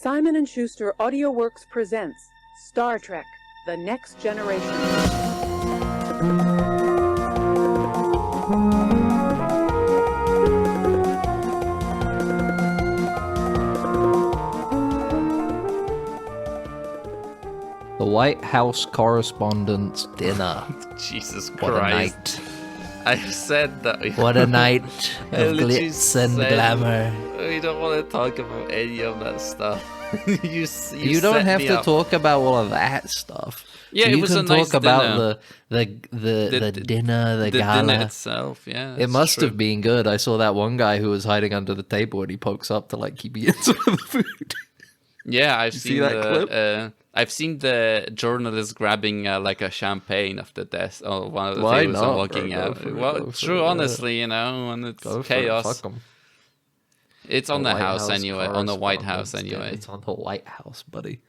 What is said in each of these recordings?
Simon & Schuster AudioWorks presents Star Trek: The Next Generation. The White House Correspondents' Dinner. Jesus Christ. What a night. I said that. What a night I of literally glitz and said glamour. We don't want to talk about any of that stuff. You don't have to talk about all of that stuff. Yeah, you it was can a nice talk about dinner. the dinner, the gala. Dinner itself, yeah. It must have been good. I saw that one guy who was hiding under the table and he pokes up to like keep eating some of the food. Yeah, I've seen that clip? I've seen the journalist grabbing like a champagne off the desk. Oh, one of the Why tables and not, walking bro? out. Go for it, Well, go for true. it, Honestly, you know, when it's Go for chaos. it. Fuck 'em. It's on the White house anyway. On the White House Correspondents' Dinner. anyway. It's on the White House, buddy.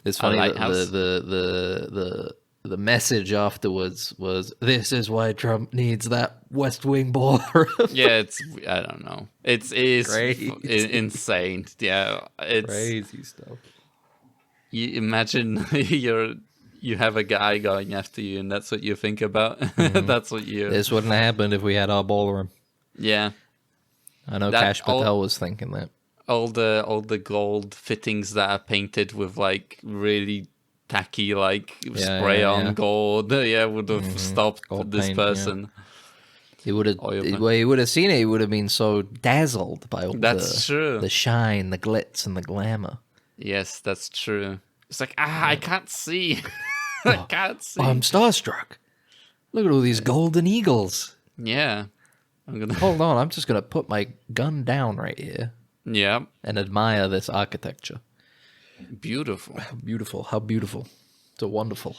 It's A funny that lighthouse? the message afterwards was, "This is why Trump needs that West Wing ballroom." Yeah, it's I don't know. It is Crazy. insane. Yeah, it's Crazy stuff. you imagine you have a guy going after you, and that's what you think about. That's what you. This wouldn't have happened if we had our ballroom. Yeah, I know That Cash all- Patel was thinking that. all the gold fittings that are painted with like really tacky like spray on yeah. gold. Yeah, would have stopped Gold this paint, yeah. person. He would have. Oh, yeah. Well, he would have seen it. He would have been so dazzled by all That's true. the shine, the glitz, and the glamour. Yes, that's true. It's like I can't see. I can't see. I'm starstruck. Look at all these golden eagles. Yeah, I'm gonna. Hold on, I'm just gonna put my gun down right here Yeah, and admire this architecture. beautiful. Beautiful, how beautiful. So wonderful.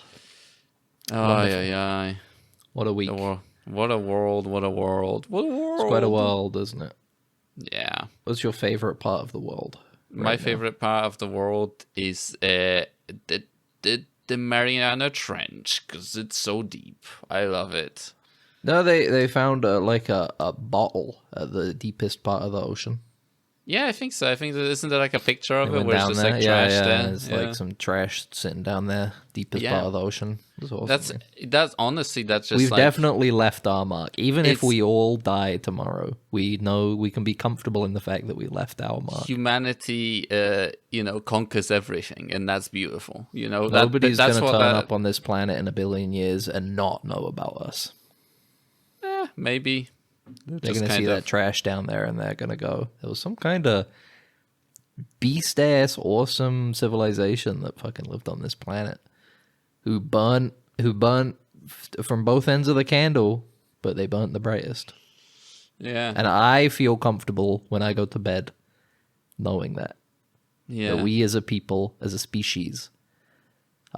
Oh yeah. What a week. What a world! What a world! What a world! It's quite a world, isn't it? Yeah. What's your favorite part of the world? My favorite part of the world is the Mariana Trench because it's so deep. I love it. No, they found like a bottle at the deepest part of the ocean. Yeah, I think so. I think isn't there like a picture of They it went where it's down just there. like trash there? There's like some trash sitting down there, deepest Yeah. part of the ocean. It's awesome. That's honestly that's just We've like definitely left our mark. Even if It's- we all die tomorrow, we know we can be comfortable in the fact that we left our mark. humanity. Conquers everything, and that's beautiful. You know, Nobody's that's going to what turn that, up on this planet in a billion years and not know about us. maybe. They're Just going to see kind that of- trash down there and they're going to go, there was some kind of beast-ass awesome civilization that fucking lived on this planet who burnt from both ends of the candle, but they burnt the brightest. Yeah, And I feel comfortable when I go to bed knowing that. yeah. That we as a people, as a species,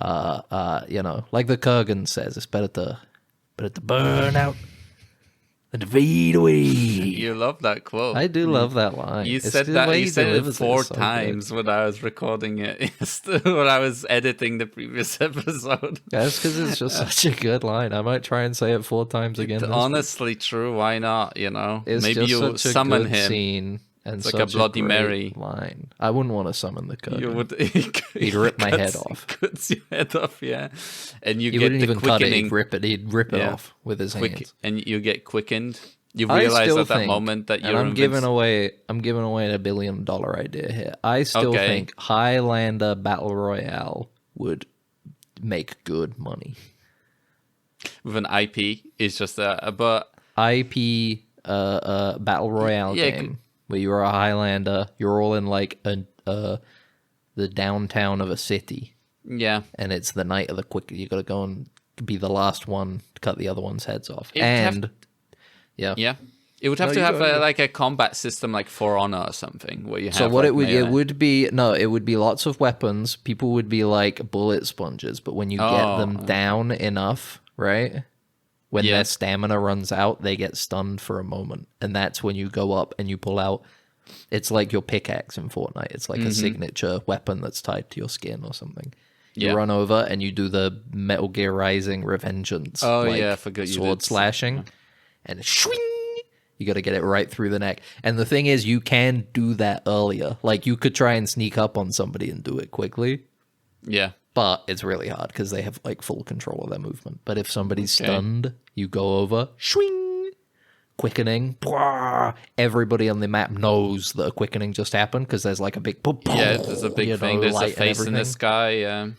like the Kurgan says, it's better to burn out than to fade away. You love that quote. I do love that line. You It's said the that. way You he said it delivers 4 is so good. times when I was recording it. When I was editing the previous episode. That's because it's just such a good line. I might try and say it 4 times again. this week. Honestly, true. Why not? You know, It's maybe just you such a summon good him. scene and It's like such a Bloody great Mary. line. I wouldn't want to summon the Kurgan. You would. He'd rip my head off. He cuts your head off. Yeah, and you He get wouldn't the even cut it. quickening. He'd rip it Yeah. off with his hands. And you get quickened. You I realize still at that think- moment that and you're I'm giving away $1 billion idea here. I still Okay. think Highlander Battle Royale would make good money. with an IP. It's just but IP Battle Royale Yeah, game where you're a Highlander, you're all in like the downtown of a city, yeah. and it's the night of the quick. You got to go and be the last one to cut the other one's heads off. It'd have- Yeah. Yeah, it would have No, to you have go. like a combat system like For Honor or something where you have. So what like, it would melee. it would be lots of weapons. People would be like bullet sponges, but when you get them down enough, right? When Yeah. their stamina runs out, they get stunned for a moment, and that's when you go up and you pull out. It's like your pickaxe in Fortnite. It's like a signature weapon that's tied to your skin or something. You Yeah. run over and you do the Metal Gear Rising Revengeance. Oh, like, yeah, I forgot you sword did. slashing, and swing, You got to get it right through the neck. And the thing is, you can do that earlier. Like, you could try and sneak up on somebody and do it quickly. Yeah. But it's really hard because they have, like, full control of their movement. But if somebody's stunned, you go over, swing, quickening. Bwah, everybody on the map knows that a quickening just happened because there's, like, a big... Yeah, there's a big thing. There's a face in the sky, yeah.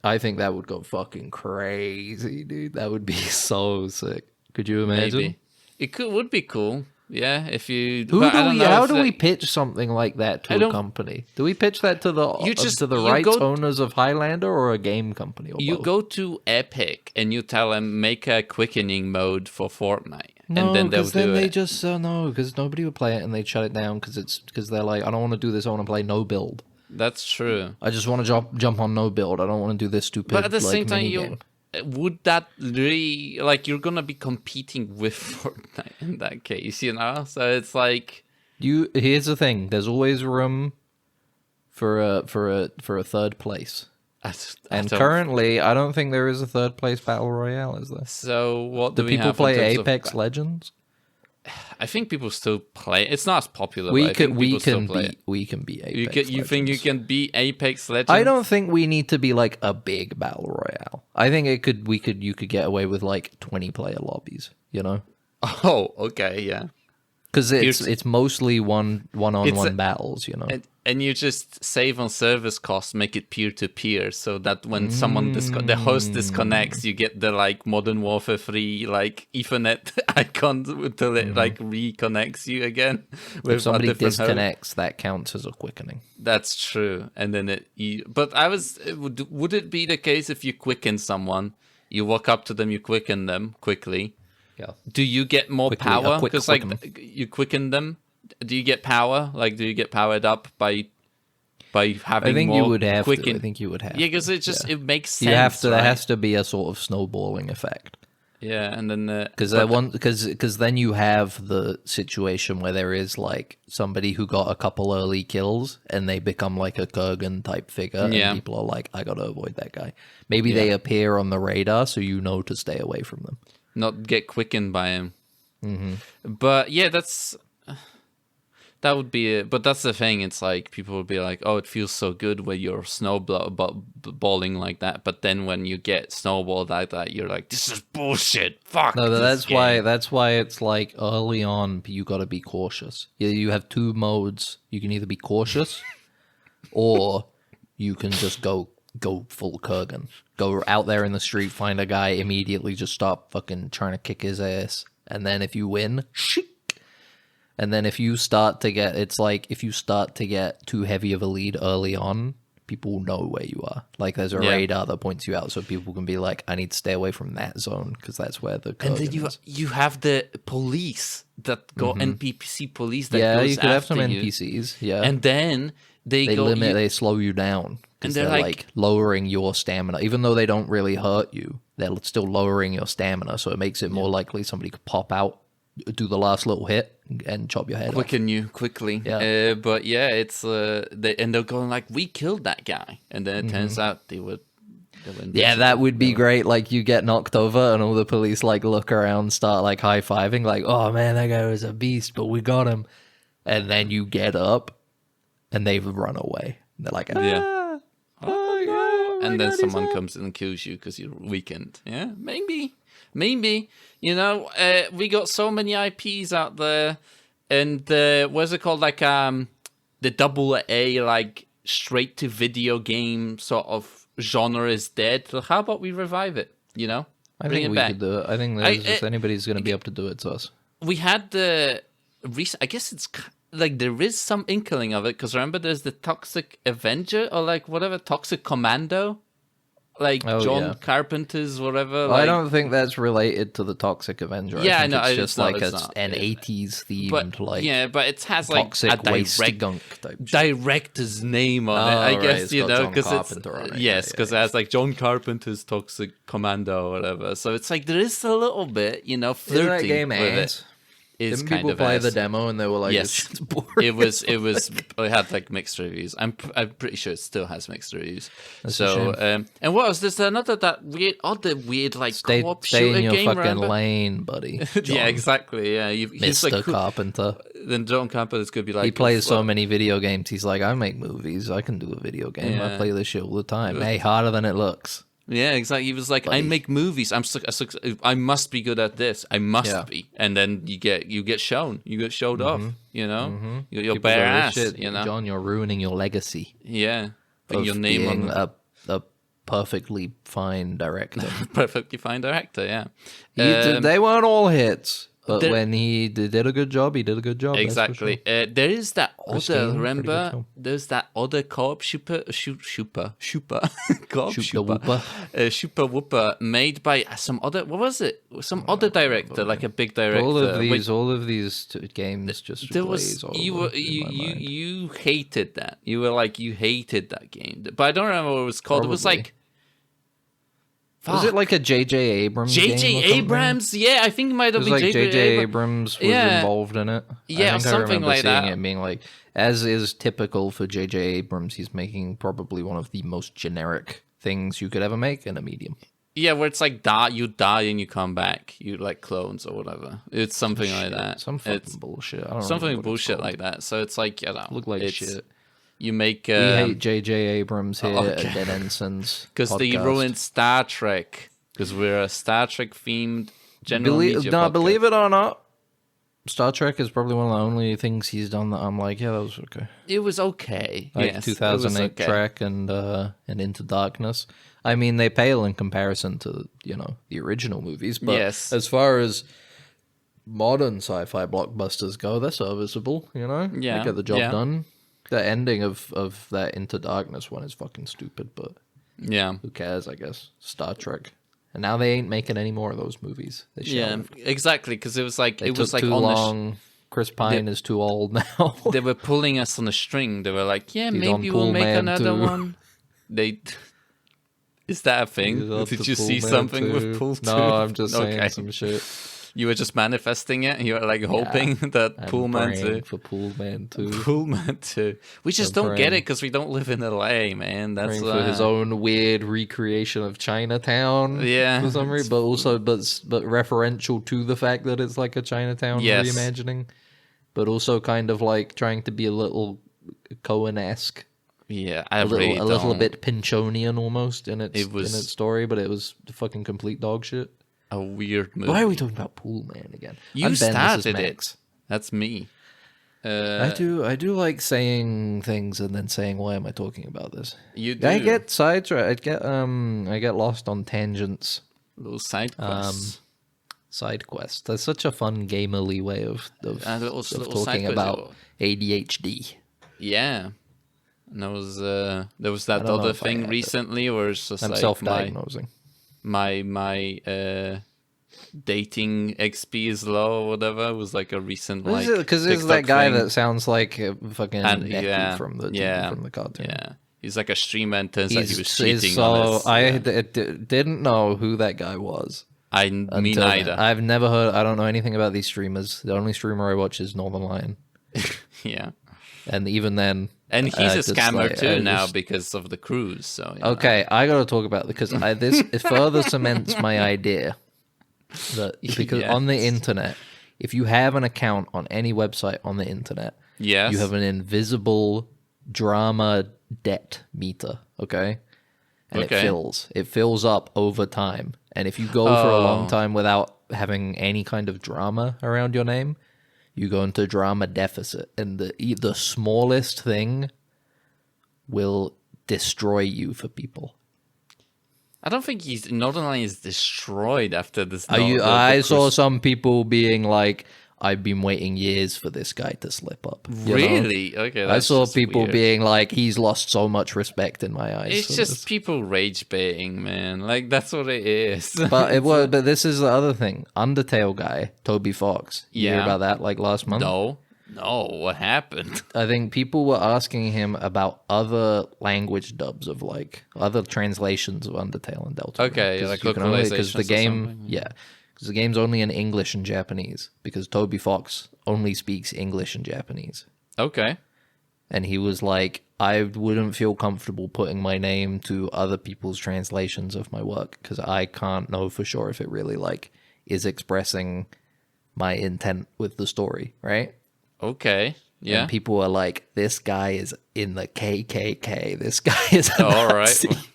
I think that would go fucking crazy, dude. That would be so sick. Could you imagine? Maybe. It would be cool. Yeah, if you... How do we pitch something like that to a company? Do we pitch that to the rights owners of Highlander or a game company? Or you both? go to Epic and you tell them, make a quickening mode for Fortnite. No, and then they'll do they it. just no, because nobody would play it and they'd shut it down because they're like, I don't want to do this. I want to play no build. That's true. I just want to jump on no build. I don't want to do this stupid. But at the same time, minigame. Would that really, like, you're gonna be competing with Fortnite in that case, you know? So it's like, here's the thing: there's always room for a third place. Currently, I don't think there is a third place battle royale. Is there? So what do people play? Apex Legends? I think people still play. It's not as popular. We can beat Apex. You think you can beat Apex Legends? I don't think we need to be like a big battle royale. I think you could get away with like 20-player lobbies. You know? Oh, okay, yeah. Because it's mostly one-on-one battles. You know. And you just save on service costs, make it peer-to-peer, so that when someone the host disconnects, you get the like Modern Warfare 3 like Ethernet icon until it like reconnects you again. With if somebody disconnects, that counts as a quickening. That's true. And then but would it be the case if you quicken someone, you walk up to them, you quicken them quickly? Yeah. Do you get more power because like you quicken them? Do you get power? Like, do you get powered up by having? I think more you would have quicken? to. I think you would have. Yeah, because it makes sense. You have to. Right? There has to be a sort of snowballing effect. Yeah, and then because then you have the situation where there is like somebody who got a couple early kills and they become like a Kurgan type figure, and people are like, I gotta avoid that guy. Maybe they appear on the radar, so you know to stay away from them, not get quickened by him. But yeah, that would be it. But that's the thing. It's like people will be like, "Oh, it feels so good when you're snowballing like that." But then when you get snowballed like that, you're like, "This is bullshit. Fuck." No, that's why it's like early on you got to be cautious. You have two modes. You can either be cautious, or you can just go full Kurgan. Go out there in the street, find a guy, immediately just start fucking trying to kick his ass, and then if you win, shit. And then if you start to get, it's like if you start to get too heavy of a lead early on, people will know where you are. Like there's a radar that points you out, so people can be like, I need to stay away from that zone because that's where the and then you have the police that go NPC police that goes you could have some you. NPCs, and then they slow you down because they're like lowering your stamina, even though they don't really hurt you. They're still lowering your stamina, so it makes it more likely somebody could pop out, do the last little hit and chop your head quicken you quickly. But yeah, it's they're going like, we killed that guy, and then it turns out they were that would be great. Like you get knocked over and all the police like look around, start like high-fiving, like, oh man, that guy was a beast, but we got him. And then you get up and they've run away. And they're like, and then someone comes and kills you because you're weakened. Yeah, maybe. You know, we got so many IPs out there, and what's it called? Like the AA, like straight to video game sort of genre is dead. So how about we revive it? You know, I think we could do it. I think if anybody's going to be able to do it, it's us. We had the I guess it's like there is some inkling of it because remember, there's the Toxic Avenger or like whatever Toxic Commando. Like John Carpenter's whatever. Well, I don't think that's related to the Toxic Avenger. Yeah, I think no, it's just like an 80s themed, like but it has like toxic waste gunk type director's name on it. I guess it's you know because it's yes, because it has like John Carpenter's Toxic Commando or whatever. So it's like there is a little bit, you know, flirting with it. is Didn't kind people of play ass. the demo and they were like, Yes. "This shit's boring"? It had like mixed reviews. I'm pretty sure it still has mixed reviews. That's a shame. And what was this? Another that weird like co-op Stay shooter in your game. fucking Remember? lane, buddy. Yeah, John. exactly. Yeah, he's Mr. like Carpenter. then John Carpenter's gonna be like He plays so many video games. He's like, I make movies. I can do a video game. I Yeah. play this shit all the time. Hey, harder than it looks. Yeah, exactly. He was like, I Buddy. make movies. I must be good at this. I must Yeah. be. And then you get shown. You get showed off. You know, you got your People bare go, ass. "Shit, You know, John, you're ruining your legacy yeah. Put of your name on being the a perfectly fine director." perfectly fine director. Yeah, They weren't all hits, but there- when he did a good job, he did a good job. that's for exactly. sure. There is that Christine, other. pretty good Remember, film. there's that other co-op shooter, co-op Shoot the shooter, whooper. Super Whooper, made by some other. What was it? Some other director, like a big director. All of these games just There glaze was over you were in my mind. you hated that. You were like you hated that game, but I don't remember what it was called. It was Probably. like Was it like a J.J. Abrams game or J.J. something? Yeah, I think it might It have was been like J.J. Abrams was Yeah. involved in it. Yeah, I think something I remember like seeing that. it being like, as is typical for J.J. Abrams, he's making probably one of the most generic things you could ever make in a medium. Yeah, where it's like you die and you come back. You like clones or whatever. It's something like that. Some fucking It's bullshit. I don't something remember what it's bullshit called. like that. So it's like Look like it's, shit. You make We hate J.J. Abrams here okay. at Dead Ensigns because they podcast. ruined Star Trek. Because we're a Star Trek themed general media podcast. Believe it or not, Star Trek is probably one of the only things he's done that I'm like, yeah, that was okay. It was okay. Like yes, 2008 it was okay. Trek and Into Darkness. I mean, they pale in comparison to the original movies, but Yes. as far as modern sci-fi blockbusters go, they're serviceable. Yeah, they get the job yeah. done. The ending of that Into Darkness one is fucking stupid, but Yeah. who cares? I guess Star Trek. And now they ain't making any more of those movies. They Yeah, shelved. exactly. Because it was like They it was took like too on long. Chris Pine is too old now. they were pulling us on a string. They were like, yeah, He's maybe on we'll Pool make Man another 2. one. They is that a thing? He's on Did to you Pool see Man something 2. with Pool 2? No, I'm just saying Okay. some shit. You were just manifesting it. You were like hoping that I'm Pool Man praying 2. for Pool Man 2. Pool Man 2. We just I'm don't get praying. it because we don't live in LA, man. That's Praying for his own weird recreation of Chinatown. Yeah. For some reason, but also but referential to the fact that it's like a Chinatown Yes. reimagining, but also kind of like trying to be a little Cohen-esque. Yeah, I A really little don't. bit Pinchonian almost in its It was- in its story, but it was fucking complete dog shit. A weird movie. Why are we talking about Pool Man again? You I'm Ben, this is started it. Max. That's me. I do like saying things and then saying why am I talking about this? You do. I get sidetracked. I get lost on tangents. little side quests. Side quests. That's such a fun gamerly way of little side talking quests. about ADHD. Yeah. And there was that I don't know other if I thing have it. recently where it's just I'm like self-diagnosing. my dating XP is low or whatever. It was like a recent like Because it's TikTok that guy thing. that sounds like a fucking And Deku from the cartoon. Yeah. He's like a streamer and turns out he was He's cheating so on us. I Yeah. didn't know who that guy was. Me until then. neither. I've never heard. I don't know anything about these streamers. The only streamer I watch is Northern Lion, Yeah. and even then, And he's I a just, scammer like, too I now just- because of the cruise. So you know. Okay, I gotta talk about because this it further cements my idea that because on the Yes. internet, if you have an account on any website on the internet, Yes. you have an invisible drama debt meter. Okay, and Okay. it fills up over time. And if you go for a long Oh. time without having any kind of drama around your name, you go into drama deficit, and the smallest thing will destroy you for people. I don't think he's Northern Lion is destroyed after this. I saw some people being like, "I've been waiting years for this guy to slip up." you know? Really? Okay. I That's saw just people weird. being like, "He's lost so much respect in my eyes." It's for just this." people rage baiting, man. Like that's what it is. But but this is the other thing. Undertale guy, Toby Fox. You hear Yeah. about that like last month? no. What happened? I think people were asking him about other language dubs of like other translations of Undertale and Delta. Okay, like because the localizations game, or something? yeah, because the game's only in English and Japanese, because Toby Fox only speaks English and Japanese. Okay. And he was like, I wouldn't feel comfortable putting my name to other people's translations of my work, because I can't know for sure if it really, like, is expressing my intent with the story, right? Okay. Yeah. And people are like, this guy is in the KKK. This guy is a All Nazi. right.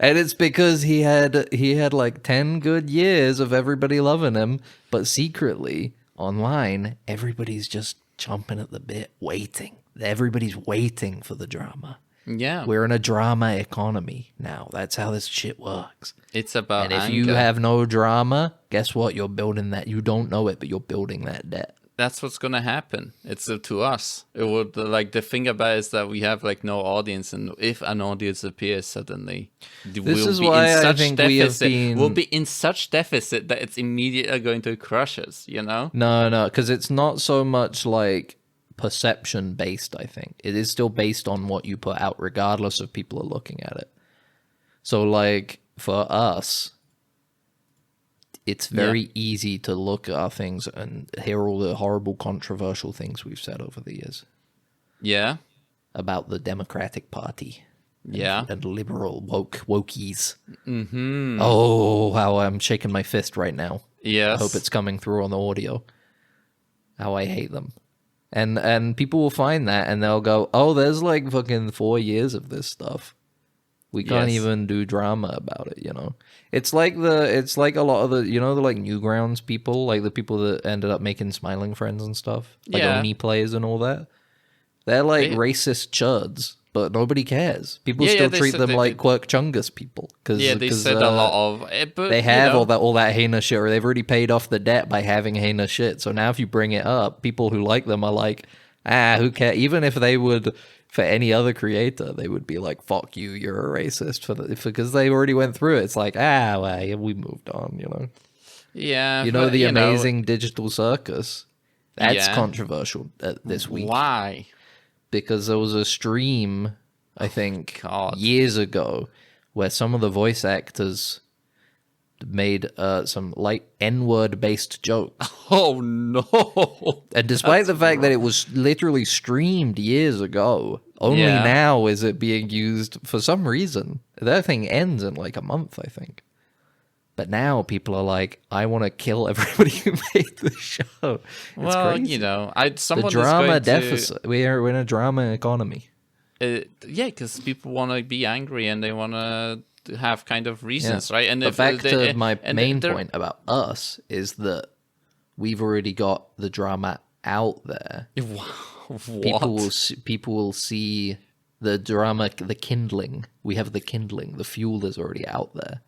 And it's because he had like 10 good years of everybody loving him, but secretly online, everybody's just chomping at the bit, waiting. Everybody's waiting for the drama. Yeah. We're in a drama economy now. That's how this shit works. It's about And if anger. you have no drama, guess what? You're building that. You don't know it, but you're building that debt. That's what's gonna happen. It's up to us. It would like the thing about it is that we have like no audience, and if an audience appears suddenly, is why I think we have been- we'll be in such deficit that it's immediately going to crush us. You know? No, because it's not so much like perception based, I think. It is still based on what you put out, regardless of people are looking at it. So, like, for us, it's very easy to look at our things and hear all the horrible, controversial things we've said over the years Yeah. about the Democratic Party. Yeah. And liberal wokies. Mm-hmm. Oh, how I'm shaking my fist right now. Yes. I hope it's coming through on the audio. How I hate them. And people will find that and they'll go, oh, there's like fucking 4 years of this stuff. We can't Yes. even do drama about it, you know? It's like a lot of the, you know, the like Newgrounds people, like the people that ended up making Smiling Friends and stuff, like Yeah. Oni plays and all that. They're like They- racist chuds, but nobody cares. People Yeah, still they treat said them they like did. Quirk Chungus people. Cause, Yeah, they 'cause, said a lot of it, but they you have know, all that heinous shit, or they've already paid off the debt by having heinous shit. So now if you bring it up, people who like them are like, who cares? Even if they would, for any other creator, they would be like, fuck you, you're a racist, because they already went through it. It's like, well, yeah, we moved on, you know? Yeah. You know, but, the amazing digital circus? That's Yeah. controversial this week. Why? Because there was a stream, I think, God. years ago, where some of the voice actors made some like N-word based jokes. Oh no. And despite the fact that it was literally streamed years ago, only Yeah. now is it being used for some reason. That thing ends in like a month, I think. But now people are like, I want to kill everybody who made the show. It's Well, crazy. you know, The someone drama is going deficit. We're in a drama economy. yeah, because people want to be angry and they want to have kind of reasons, right? And But back to my and main they're- point about us is that we've already got the drama out there. What? People will see the drama, the kindling. We have the kindling. The fuel is already out there.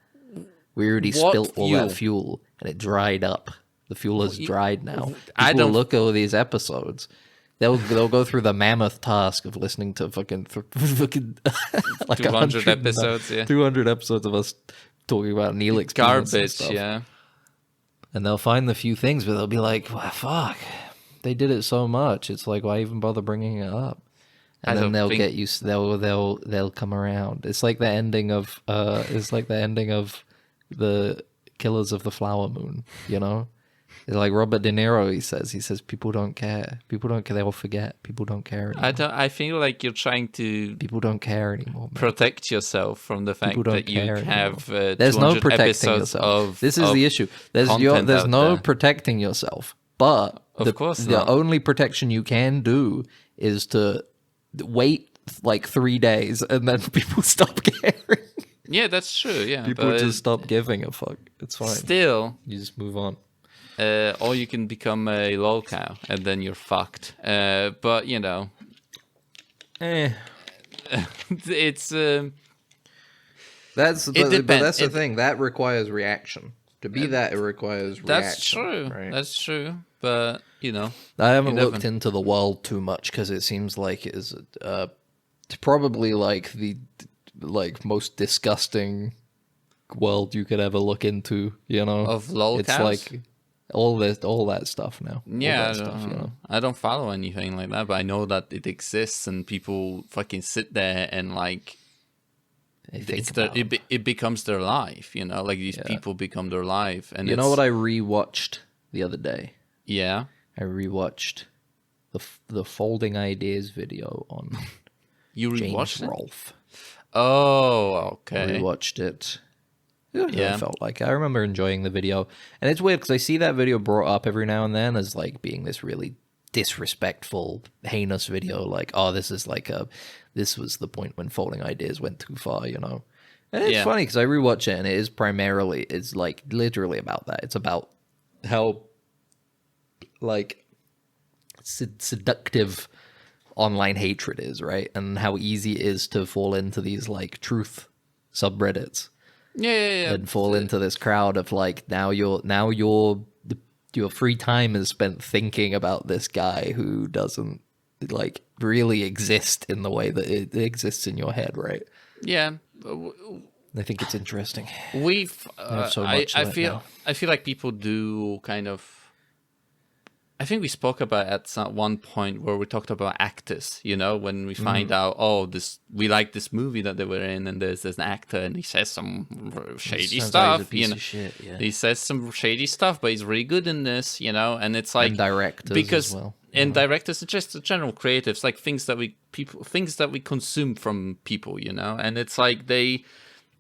We already What spilt all fuel? that fuel, and it dried up. The fuel is dried now. People I will don't- look at all these episodes. They'll go through the mammoth task of listening to fucking like 200 episodes, yeah. 200 episodes of us talking about Neelix Garbage, yeah. And they'll find the few things, but they'll be like, well, "Fuck, they did it so much. It's like, why even bother bringing it up?" And I then don't they'll think- get you. They'll come around. It's like the ending of. It's like the ending of the Killers of the Flower Moon. You know, it's like Robert De Niro. He says, people don't care. People don't care. They will forget. People don't care anymore. I feel like you're trying to People don't care anymore. Man. protect yourself from the fact People don't that you care have There's no 200 protecting episodes yourself. of This is the issue. There's content there's out no there. protecting yourself. But Of course the not. only protection you can do is to wait like 3 days and then people stop caring. Yeah, that's true. Yeah, People but just stop giving a fuck. It's fine. still, You just move on. or you can become a lol cow and then you're fucked. But you know, it's That's but depends. that's the thing. That requires reaction. To be that, it requires reaction. that's true. Right? That's true. But you know, I haven't You never- looked into the world too much because it seems like it is probably like the most disgusting world you could ever look into. You know, Of lol it's cows? like all that stuff now. All yeah, that stuff, you know. I don't follow anything like that, but I know that it exists and people fucking sit there and like they think it's about. it becomes their life, you know, like these people become their life. And You know what I rewatched the other day? Yeah. I rewatched the Folding Ideas video on You James rewatched it? Rolfe. Oh, I okay. rewatched it. Yeah. I felt like I remember enjoying the video, and it's weird because I see that video brought up every now and then as like being this really disrespectful, heinous video. Like, oh, this was the point when Folding Ideas went too far, you know. And it's funny because I rewatch it, and it is primarily, it's like literally about that. It's about how like seductive online hatred is, right? And how easy it is to fall into these like truth subreddits. Yeah. And fall into this crowd of like your free time is spent thinking about this guy who doesn't like really exist in the way that it exists in your head, right? Yeah. I think it's interesting. We've so much of it now. I feel like people do kind of. I think we spoke about at one point where we talked about actors, you know, when we find out, we like this movie that they were in, and there's an actor and he says some shady stuff, you know. Shit, yeah. He says some shady stuff, but he's really good in this, you know, and it's like And directors because as well. and directors are just general creatives, like things that we consume from people, you know, and it's like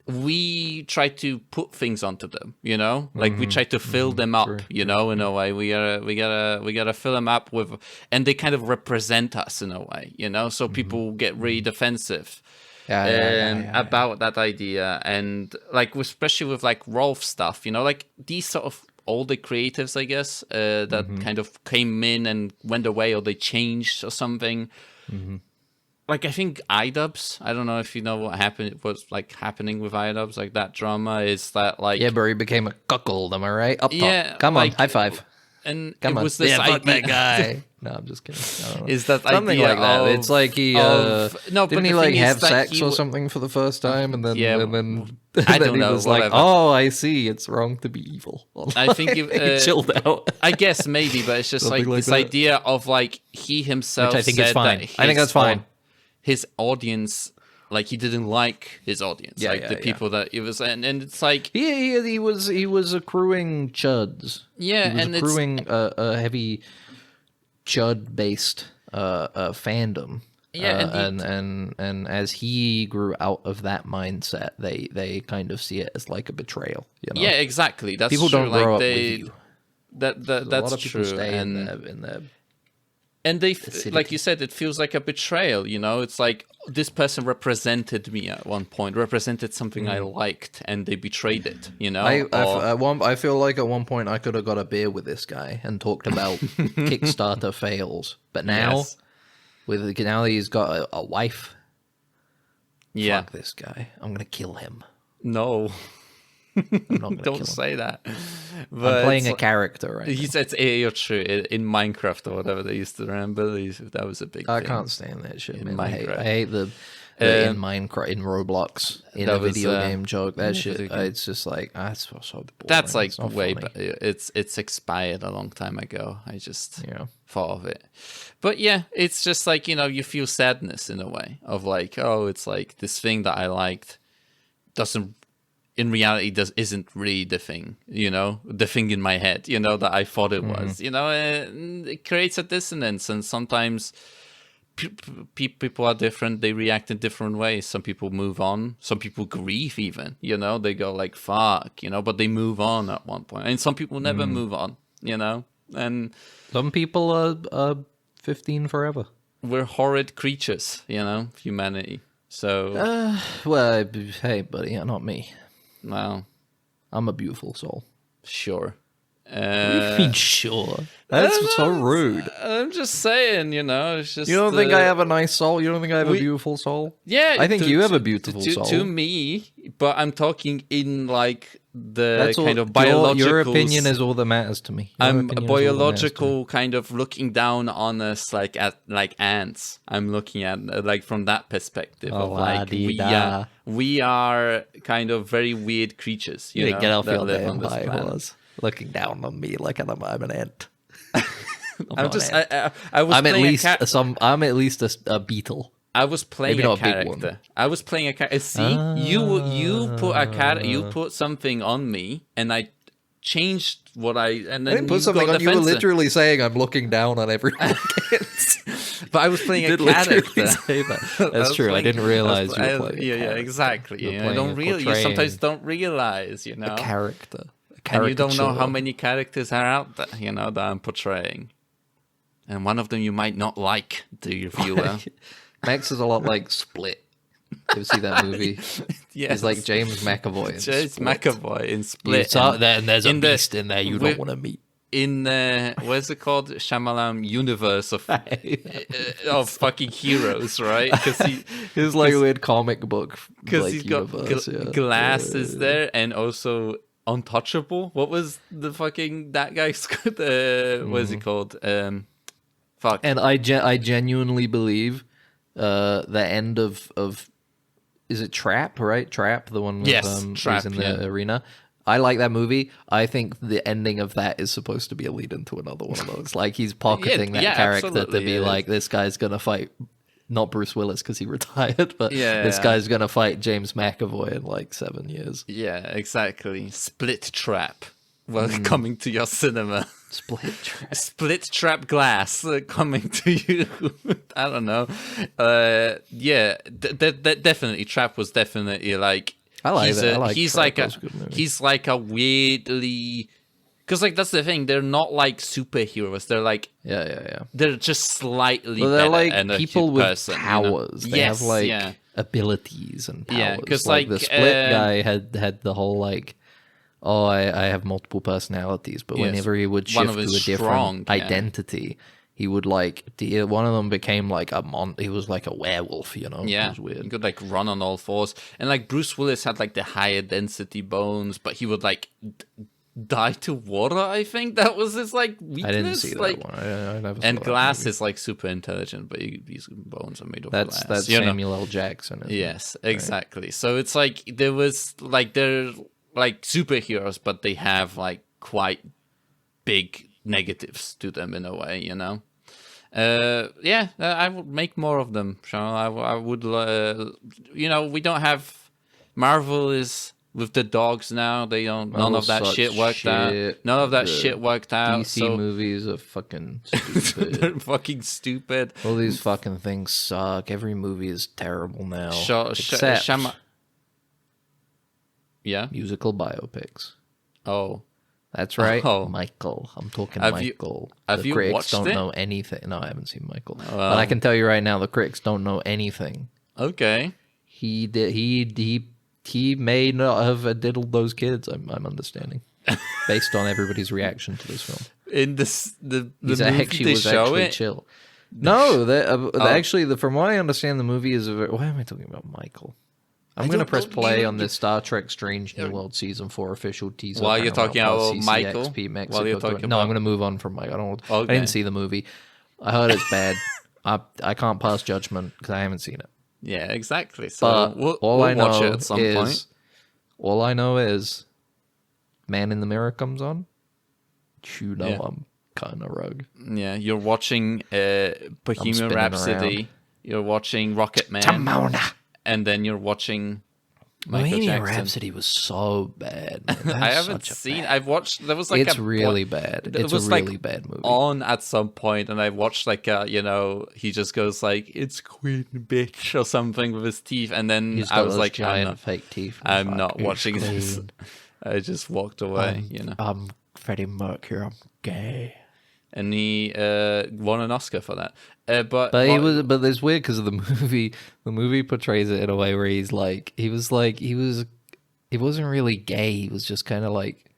we try to put things onto them, you know, like we try to fill them up, you know, in a way. We gotta fill them up with, and they kind of represent us in a way, you know. So people get really defensive about that idea, and like especially with like Rolf stuff, you know, like these sort of older creatives, I guess, that kind of came in and went away, or they changed or something. Like, I think iDubbbz, I don't know if you know what happening with iDubbbz, like that drama is that like... Yeah, but he became a cuckold, am I right? Up top. Yeah, Come like, on, high five. And Come it on. was this yeah, fuck idea... that guy. No, I'm just kidding. I don't know. Is that something idea like that? of, It's like he no, but didn't he the like thing is have that sex he or something for the first time, and then Yeah, and then, I then don't he know, was like, whatever. "Oh, I see. It's wrong to be evil." I think he chilled out. I guess maybe, but it's just Something like like this that. idea of like he himself Which I think said is fine. that I think that's fine. His audience, like he didn't like his audience, Yeah, like yeah, the yeah. people that it was, and it's like He was accruing chuds. Yeah, he was and it's- accruing a heavy chud based fandom. Yeah, and as he grew out of that mindset, they kind of see it as like a betrayal. You know? yeah, exactly. That's people true. don't grow like up they, with you. That's A lot of people true, stay and in their they acidity. like you said, it feels like a betrayal. You know, it's like this person represented me at one point, represented something I liked, and they betrayed it. You know, I feel like at one point I could have got a beer with this guy and talked about Kickstarter fails, but now Yes. now that he's got a wife, yeah, fuck this guy. I'm gonna kill him. no, I'm not gonna kill don't him. say that. I'm But playing it's a character right He now. said, "You're true." In Minecraft or whatever they used to remember, that was a big. I thing. can't stand that shit, in man. Minecraft. I hate the in Minecraft, in Roblox, in that a was, video game joke. That in a shit, video game. it's just like, that's so boring. That's like It's not way. funny. It's expired a long time ago. I just Yeah. thought of it, but yeah, it's just like you feel sadness in a way of like, oh, it's like this thing that I liked doesn't. In reality, isn't really the thing, the thing in my head, that I thought it was, and it creates a dissonance. And sometimes people are different; they react in different ways. Some people move on, some people grieve even, they go like fuck, but they move on at one point, and some people never move on, and Some people are 15 forever. we're horrid creatures, humanity. So, Well, hey, buddy, not me. well, I'm a beautiful soul. sure. Sure. That's so rude. I'm just saying, it's just. You don't think I have a nice soul? You don't think I have a beautiful soul? Yeah, I think you have a beautiful soul. To me, but I'm talking in like the That's kind all, of biological. Your opinion is all that matters to me. Your I'm opinion is all that matters to me. biological kind of looking down on us like ants. I'm looking at like from that perspective of like we are kind of very weird creatures. You know, get off that your live on damn this high planet. horse. Looking down on me like I'm an ant. I'm just. I was. I'm at playing least I'm at least a beetle. I was playing Maybe a not a big one. character. I was playing a character. See, you put a character. You put something on me, and I changed what and then I didn't put you something got on. You were defensive. literally saying I'm looking down on everyone. But I was playing a did literally character. say that. I That's was true. I playing- didn't realize you I were was- playing. Yeah, a yeah, character. exactly. You're You playing don't a real. You portraying sometimes don't realize, a character. and you don't know how caricature. many characters are out there, that I'm portraying. And one of them you might not like, dear viewer. Max is a lot like Split. You see that movie? Yes. He's like James McAvoy. In James Split. McAvoy in You Split. saw and that, and there's a in the- beast in there you with- don't want to meet. in what's it called? Shyamalan universe of fucking heroes, right? Because It's like a weird comic book. Like, he's got universe, yeah. glasses there, and also Untouchable. What was the fucking that guy's what is it called? Fuck. And I genuinely believe the end of is it Trap, right? Trap, the one with Yes, Trap, he's in the yeah. arena. I like that movie. I think the ending of that is supposed to be a lead into another one of those. Like he's pocketing that yeah, character to absolutely, be yeah. like, this guy's gonna fight not Bruce Willis because he retired, but Yeah, this yeah. guy's gonna fight James McAvoy in like 7 years. Yeah, exactly. Split Trap. Well, coming to your cinema. Split Trap. Split Trap Glass coming to you. I don't know. Yeah, definitely. Trap was definitely like. I like that. I like he's Trap. like That was a good movie. he's like a weirdly. Because like that's the thing, they're not like superheroes. They're like Yeah. they're just slightly Well, they're better like and a people with person, powers. They Yes, have like yeah. abilities and powers. Yeah, 'cause, like the like, Split guy had the whole like, oh, I have multiple personalities, but Yes, whenever he would one shift of to a his different strong, yeah. identity, he would like one of them became like he was like a werewolf, It Yeah, was he weird. could like run on all fours, and like Bruce Willis had like the higher density bones, but he would like die to water. I think that was his like weakness. I didn't see that like, one. I never saw And that Glass movie. is like super intelligent, but these bones are made of That's glass. that's Samuel L. Jackson. Isn't it? Yes, exactly. So it's like there was like they're like superheroes, but they have like quite big negatives to them in a way, I would make more of them, Sean. I would, we don't have Marvel is with the dogs now. They don't. None of that Marvel's shit such worked out. shit. None of that The shit worked out. DC So movies are fucking stupid. they're fucking stupid. All these fucking things suck. Every movie is terrible now. Except Except yeah. musical biopics. Oh. That's right, Oh. Michael. I'm talking Have you- Michael. have The you critics watched don't it? know anything. No, I haven't seen Michael. But Well. I can tell you right now, the critics don't know anything. Okay. He did. He may not have diddled those kids. I'm understanding, based on everybody's reaction to this film. In this, the He's movie actually they was show actually it. chill. No, Oh. actually, from what I understand, the movie is. Why am I talking about Michael? I'm going to don't press know, play you- on this Star Trek Strange New World Season 4 official teaser. While you're Paramount talking Plus, about Michael? CCXP Mexico While you're direct- talking No, I'm about- going to move on from Michael. I Okay. didn't see the movie. I heard it's bad. I can't pass judgment because I haven't seen it. Yeah, exactly. So But we'll all I know watch it at some is, point. all I know is, Man in the Mirror comes on. Yeah. I'm kind of rogue. Yeah, you're watching Bohemian spinning Rhapsody. around. You're watching Rocket Man, Tamona. and then you're watching Michael Bohemian Jackson. Rhapsody was so bad. Man. That's I haven't such a seen. bad- I've watched. There was like It's a really point- bad. it It's was, a like, really bad movie. on at some point, and I watched like he just goes like it's Queen bitch or something with his teeth, and then He's I got was those like, giant fake teeth. I'm Fuck, not it's watching this. clean. I just walked away, I'm Freddie Mercury. I'm gay. and he won an Oscar for that. But But it's weird because of the movie. The movie portrays it in a way where he wasn't really gay. He was just kind of like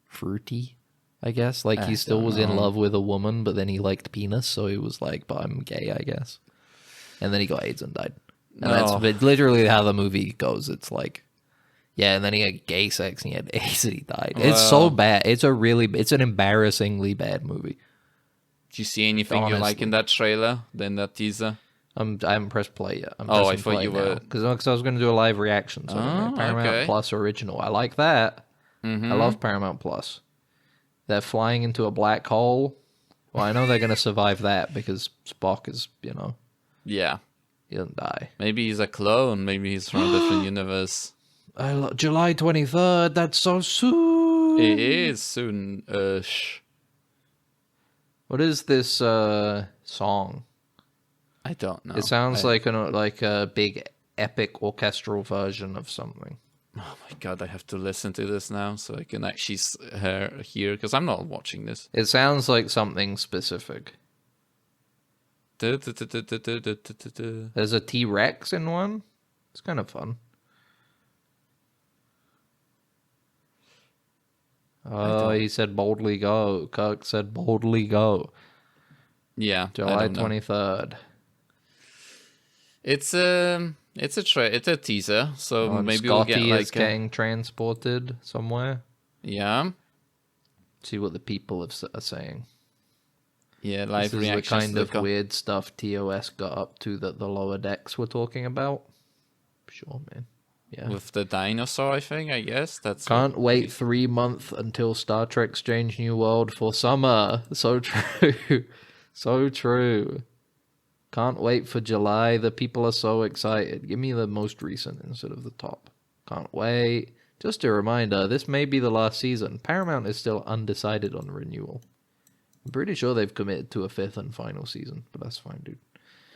fruity, I guess. Like he still was in love with a woman, but then he liked penis, so he was like, "But I'm gay, I guess." And then he got AIDS and died. And that's literally how the movie goes. It's like, yeah, and then he had gay sex and he had AIDS and he died. It's so bad. It's an embarrassingly bad movie. do you see anything you like honestly. in that trailer? Then that teaser. I haven't pressed play yet. I thought you were because I was going to do a live reaction. So Paramount okay. Plus original. I like that. Mm-hmm. I love Paramount Plus. They're flying into a black hole. Well, I know they're going to survive that because Spock is, Yeah. He doesn't die. Maybe he's a clone. Maybe he's from a different universe. July 23rd. That's so soon. It is soon. What is this song? I don't know. It sounds like a big epic orchestral version of something. Oh my god, I have to listen to this now so I can actually hear, because I'm not watching this. It sounds like something specific. There's There's a T-Rex in one. It's kind of fun. Oh, he said boldly go. Kirk said boldly go. Yeah, July 23rd. It's a teaser, so Oh, maybe Scotty we'll get is getting transported somewhere. Yeah. See what the people are saying. Yeah, live This is the reactions. kind of weird stuff TOS got up to that the lower decks were talking about. Sure, man. Yeah. With the dinosaur thing, I guess. Can't wait 3 months until Star Trek Strange New World for summer. So true. So true. Can't wait for July. The people are so excited. Give me the most recent instead of the top. Can't wait. Just a reminder, this may be the last season. Paramount is still undecided on renewal. I'm pretty sure they've committed to a 5th and final season, but that's fine, dude.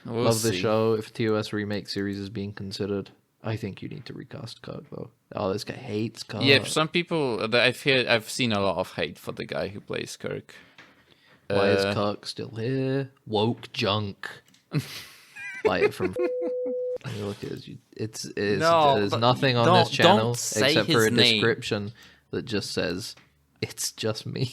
We'll Love the see. show. If TOS remake series is being considered, I think you need to recast Kirk, though. Oh, this guy hates Kirk. Yeah, some people I've seen a lot of hate for the guy who plays Kirk. Why is Kirk still here? Woke junk. Buy it from. You look at it. No, there's but nothing on don't- this channel don't say except for his a name. description that just says, "It's just me."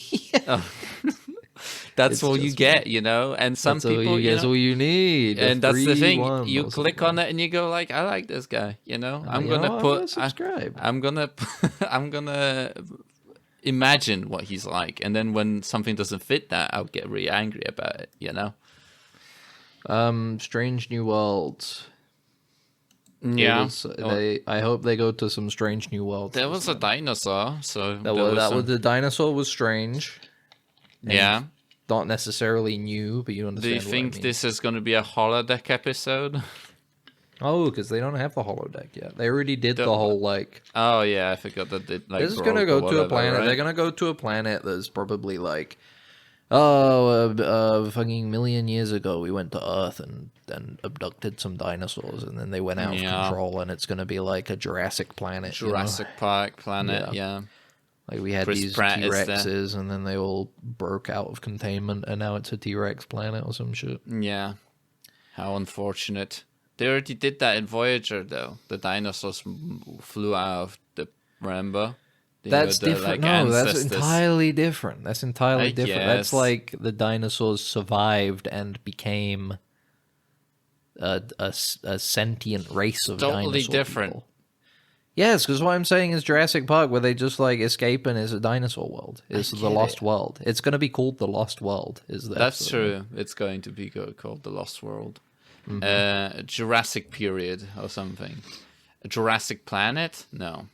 That's It's all you just get, you know. And some That's all people, you, that's know, all you need. and that's the thing. 3-1 You or click something. on it and you go like, I like this guy. You know, I'm You know, gonna I'm put. gonna subscribe. I'm gonna. I'm gonna imagine what he's like, and then when something doesn't fit that, I'll get really angry about it. You know. Strange New Worlds. Yeah. I hope they go to some Strange New Worlds. There was a dinosaur, so that was the dinosaur was strange. yeah. Not necessarily new, but you Do understand. you what I think mean. this is going to be a holodeck episode? Oh, because they don't have the holodeck yet. They already did the whole like. Oh yeah, I forgot that they like. This is gonna broke go or to a whatever, planet. right? They're gonna go to a planet that's probably like, fucking million years ago we went to Earth and then abducted some dinosaurs, and then they went out of control, and it's gonna be like a Jurassic planet. Jurassic Park planet, yeah. Like we had Chris these Pratt is there. T-Rexes, and then they all broke out of containment, and now it's a T-Rex planet or some shit. Yeah. How unfortunate. They already did that in Voyager, though. The dinosaurs flew out of the. Remember? That's different. No, that's ancestors. entirely different. That's entirely I different. That's guess. like the dinosaurs survived and became a sentient race of Totally dinosaur different. people. Yes, because what I'm saying is Jurassic Park, where they just like escape and it's a dinosaur world. It's the get Lost it. World. It's going to be called the Lost World. That's true. It's going to be called The Lost World. Mm-hmm. Jurassic period or something. A Jurassic Planet? No.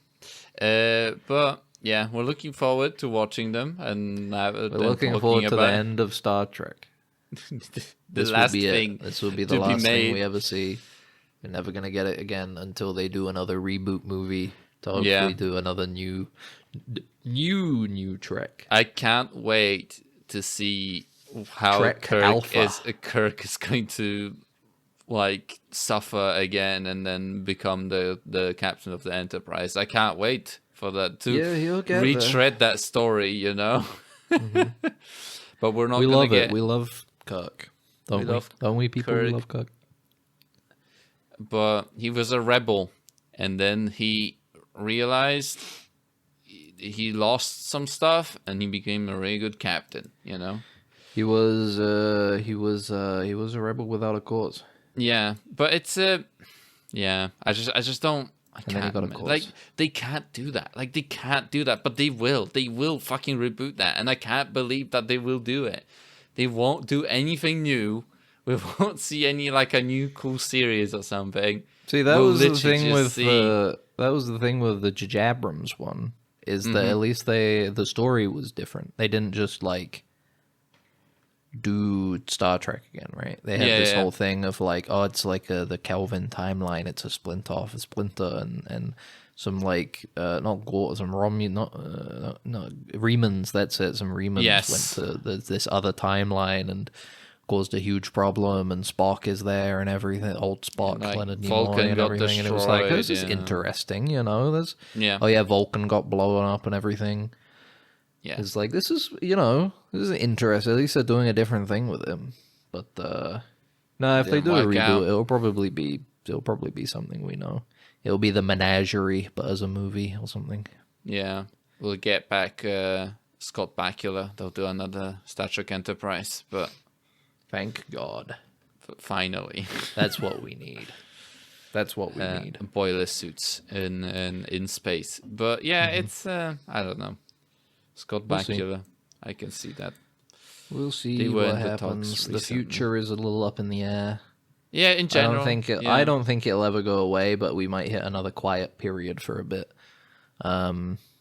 But yeah, we're looking forward to watching them, and We're looking forward to the about end of Star Trek. the This last will be thing. it. This will be the to be last thing made. we ever see. We're never gonna get it again until they do another reboot movie to hopefully Yeah. do another new Trek. I can't wait to see how Trek Alpha. Kirk is going to like suffer again and then become the captain of the Enterprise. I can't wait for that to Yeah, he'll get retread that story, you know. But we're not We gonna love get it. We love Kirk. Don't we? love Don't we, people? We Kirk. love Kirk. But he was a rebel, and then he realized he lost some stuff, and he became a really good captain. You know. He was a rebel without a cause. Yeah, but it's yeah. I just don't. I And then he can't. got a man. cause. Like they can't do that. Like they can't do that. But they will. They will fucking reboot that, and I can't believe that they will do it. They won't do anything new. We won't see any like a new cool series or something. See, that We'll was the literally thing just with see- that was the thing with the J.J. Abrams one. Is that at least the story was different. They didn't just like do Star Trek again, right? They have this whole thing of like, oh, it's like the Kelvin timeline. It's a splinter off a splinter, and some like not Gort, some not Remans. That's it. Some Remans went to this other timeline and caused a huge problem. And Spock is there and everything. Old Spock, like, Leonard Vulcan Nimoy, and everything. And it was like, this is interesting, you know. There's oh yeah, Vulcan got blown up and everything. Yeah, it's like this is interesting. At least they're doing a different thing with him. But no, if they do a reboot, it'll probably be something we know. It'll be the Menagerie, but as a movie or something. Yeah, we'll get back Scott Bakula. They'll do another Star Trek Enterprise, but thank God, finally, that's what we need. That's what we need. Boiler suits in space. But yeah, it's I don't know. Scott Bakula, I can see that. We'll see what happens. The future is a little up in the air. Yeah, in general. I don't think it'll ever go away, but we might hit another quiet period for a bit.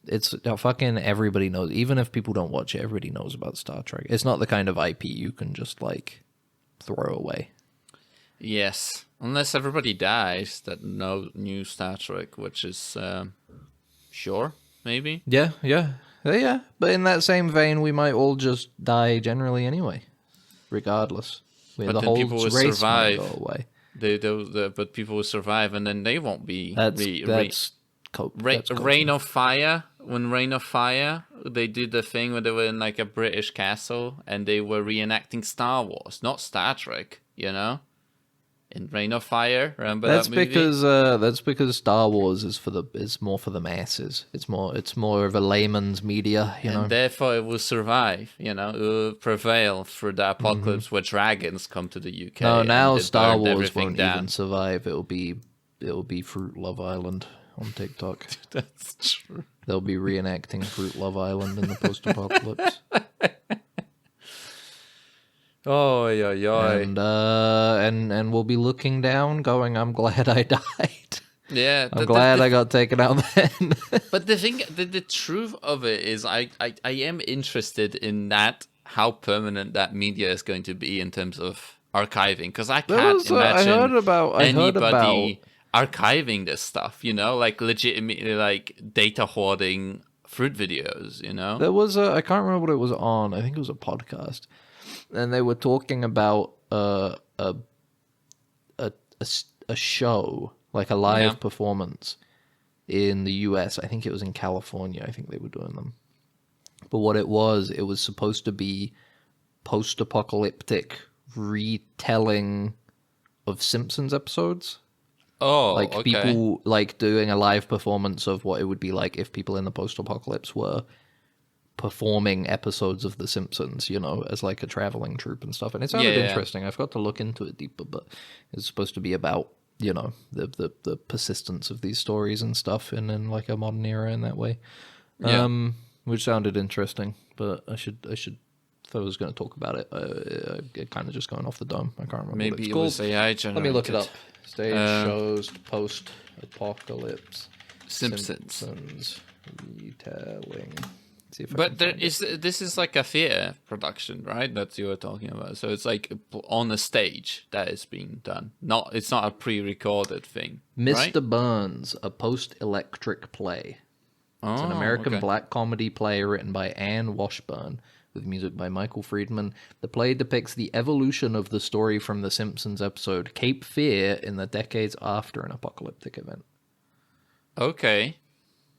It's fucking everybody knows. Even if people don't watch it, everybody knows about Star Trek. It's not the kind of IP you can just like throw away. Yes, unless everybody dies that know new Star Trek, which is sure, maybe. Yeah. But in that same vein, we might all just die generally anyway, regardless. But the then whole people will race survive. Might go away. But people will survive, and then they won't be. Reign of Fire. When Reign of Fire, they did the thing where they were in like a British castle, and they were reenacting Star Wars, not Star Trek. You know. In Reign of Fire, remember that movie? That's because Star Wars is more for the masses. It's more of a layman's media, you know. And therefore it will survive, you know, it will prevail through the apocalypse where dragons come to the UK. No, now Star Wars won't even survive. It'll be Fruit Love Island on TikTok. That's true. They'll be reenacting Fruit Love Island in the post-apocalypse. Oh yeah. And we'll be looking down, going, "I'm glad I died." Yeah, I'm glad I got taken out then. But the thing, the truth of it is, I am interested in that, how permanent that media is going to be in terms of archiving, because I can't imagine anybody archiving this stuff. You know, like legitimately, like data hoarding fruit videos. You know, there was I can't remember what it was on. I think it was a podcast. And they were talking about a show, like a live performance in the US. I think it was in California. I think they were doing them. But what it was supposed to be post-apocalyptic retelling of Simpsons episodes. Oh, like people like doing a live performance of what it would be like if people in the post-apocalypse were performing episodes of The Simpsons, you know, as like a traveling troupe and stuff. And it sounded interesting. I've got to look into it deeper, but it's supposed to be about, you know, the persistence of these stories and stuff in like a modern era in that way. Which sounded interesting, but I should if I was going to talk about it, it kind of just going off the dome. I can't remember Maybe what it's called. AI generated. Let me look it up. Stage shows post-apocalypse Simpsons retelling. But this is like a theater production, right? That you were talking about. So it's like on a stage that is being done. It's not a pre-recorded thing. Mr. Right? Burns, a post-electric play. It's an American black comedy play written by Anne Washburn with music by Michael Friedman. The play depicts the evolution of the story from the Simpsons episode Cape Fear in the decades after an apocalyptic event. Okay.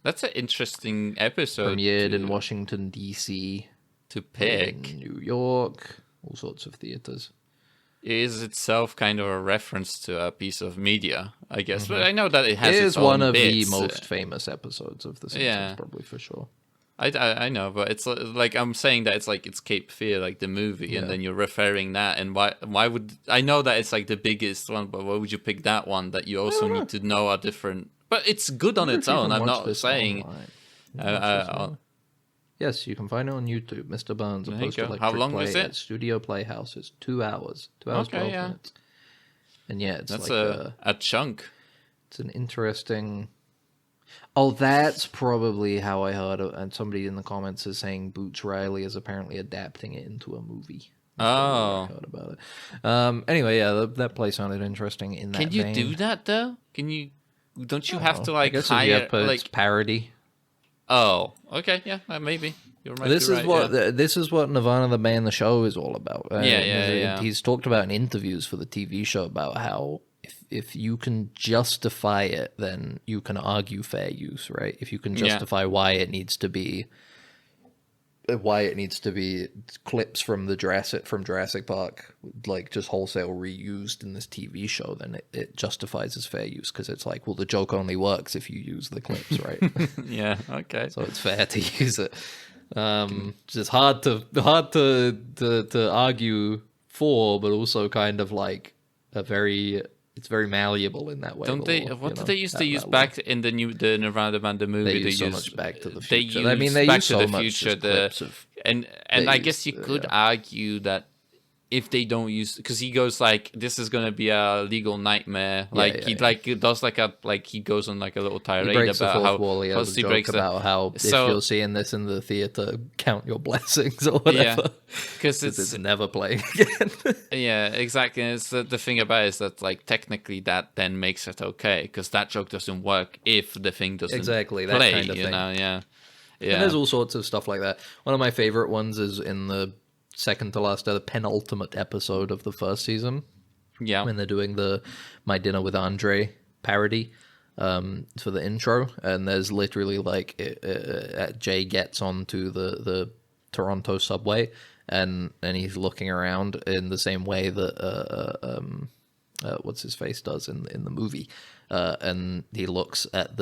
That's an interesting episode. Premiered in Washington, D.C. To pick. In New York. All sorts of theaters. It is itself kind of a reference to a piece of media, I guess. But I know that it has its own one of bits. the most famous episodes of The Simpsons, probably, for sure. I know, but it's like I'm saying that it's Cape Fear, like the movie, and then you're referring that, and why would I know that it's like the biggest one, but why would you pick that one that you also need to know a different? But it's good on its own. I'm not saying. Yes, you can find it on YouTube. Mr. Burns, a post-electric How long play is it? at Studio Playhouse. It's 2 hours. 2 hours, 12 minutes. And it's that's like a chunk. It's an interesting... Oh, that's probably how I heard it. And somebody in the comments is saying Boots Riley is apparently adapting it into a movie. That's probably where I Oh. heard about it. Anyway, yeah, that play sounded interesting in that Can you vein. do that though? Can you? Don't you I have don't to know. I like guess if you hire have it's like? parody. Oh, okay, yeah, maybe you're This is right, what yeah. this is what Nirvana the band the show is all about. Yeah. He's talked about in interviews for the TV show about how if you can justify it, then you can argue fair use, right? If you can Yeah. justify why it needs to be clips from the Jurassic Park, like just wholesale reused in this TV show, then it justifies as fair use because it's like, well, the joke only works if you use the clips, right? Yeah, okay. So it's fair to use it. Just hard to argue for, but also kind of like it's very malleable in that way. Don't they? What did they used to use back in the Nirvana band the movie? They use so much Back to the They Future. I mean, they Back use to so the much Future. just clips of. And they I use guess you the- could yeah. argue that if they don't use, because he goes like, this is gonna be a legal nightmare. Like yeah, he yeah. like does like he goes on like a little He tirade breaks the about fourth how wall. He has plus a he joke breaks the- about how So- if you're seeing this in the theater, count your blessings or whatever. because It's never playing again. Yeah, exactly. And it's the thing about it is that like technically that then makes it okay because that joke doesn't work if the thing doesn't Exactly, that play. kind of you thing. know, yeah. And Yeah. there's all sorts of stuff like that. One of my favorite ones is in the second to last, the penultimate episode of the first season, Yeah. when they're doing the My Dinner with Andre parody for the intro. And there's literally like Jay gets onto the Toronto subway and he's looking around in the same way that what's his face does in the movie, and he looks at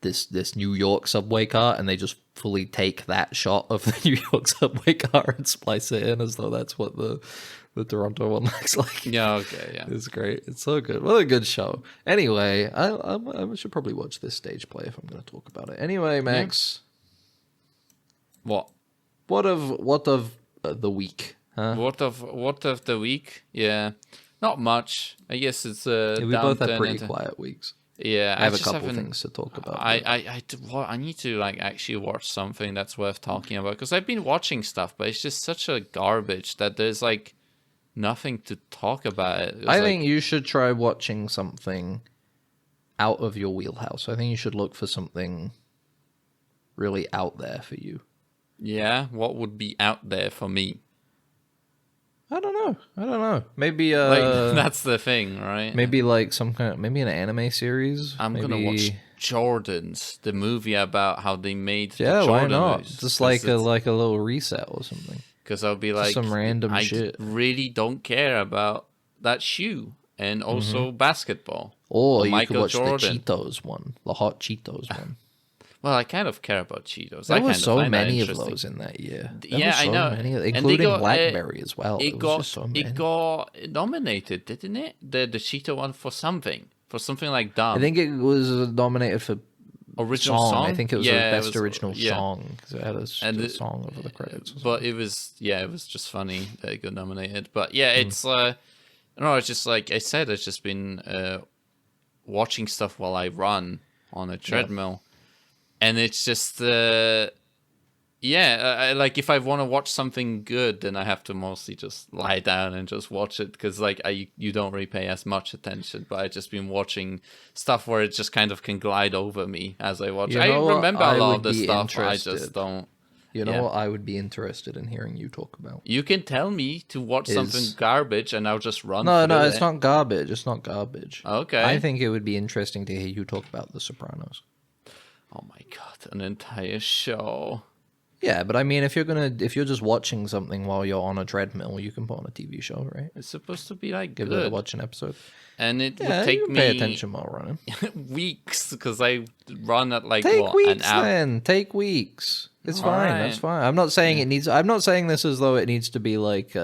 this New York subway car, and they just fully take that shot of the New York subway car and splice it in as though that's what the Toronto one looks like. Yeah, okay, yeah. It's great. It's so good. What a good show. Anyway, I should probably watch this stage play if I'm going to talk about it. Anyway, Max, What? what of the week? Huh? What of the week? Yeah. Not much. I guess it's Yeah, we both have downturn pretty into- quiet weeks. Yeah, I have a just couple haven't- things to talk about. I need to like actually watch something that's worth talking about because I've been watching stuff, but it's just such a garbage that there's like nothing to talk about. I think you should try watching something out of your wheelhouse. I think you should look for something really out there for you. yeah, what would be out there for me? I don't know. Maybe Like that's the thing, right? maybe like maybe an anime series. I'm maybe... gonna watch Jordans, the movie about how they made the Yeah, why Jordan not? movies, Just 'cause like a little reset or something. because I'll be like some random I shit. really don't care about that shoe and also basketball. Or you Michael could watch Jordan. the Cheetos one, the hot Cheetos one. Well, I kind of care about Cheetos. There I were kind so of find that many of interesting. those in that year. Yeah, I know. And they Including got, Blackberry as well. It was got just so many. it got nominated, didn't it? The Cheeto one for something like dumb. I think it was nominated for original song. I think it was yeah, the best original yeah. song because it had And a it- song over the credits. But it was just funny that it got nominated. But yeah, Hmm. it's no, it's just like I said, it's just been watching stuff while I run on a treadmill, and it's just I like if I want to watch something good, then I have to mostly just lie down and just watch it because like you don't really pay as much attention. But I've just been watching stuff where it just kind of can glide over me as I watch. You I know what? remember I a lot would of the be stuff. I just interested. don't. You know yeah. what I would be interested in hearing you talk about? You can tell me to watch something Is- garbage and I'll just run. No, through it's it. not garbage. It's not garbage. Okay. I think it would be interesting to hear you talk about The Sopranos. Oh my god, an entire show. Yeah, but I mean, if you're just watching something while you're on a treadmill, you can put on a TV show, right? It's supposed to be like Give it a good, watch an episode. and it Yeah, would take you can me pay attention while running. weeks because I run at like Take what, weeks, an hour. then. Take weeks. It's All fine. right. That's fine. I'm not saying it needs. I'm not saying this as though it needs to be like,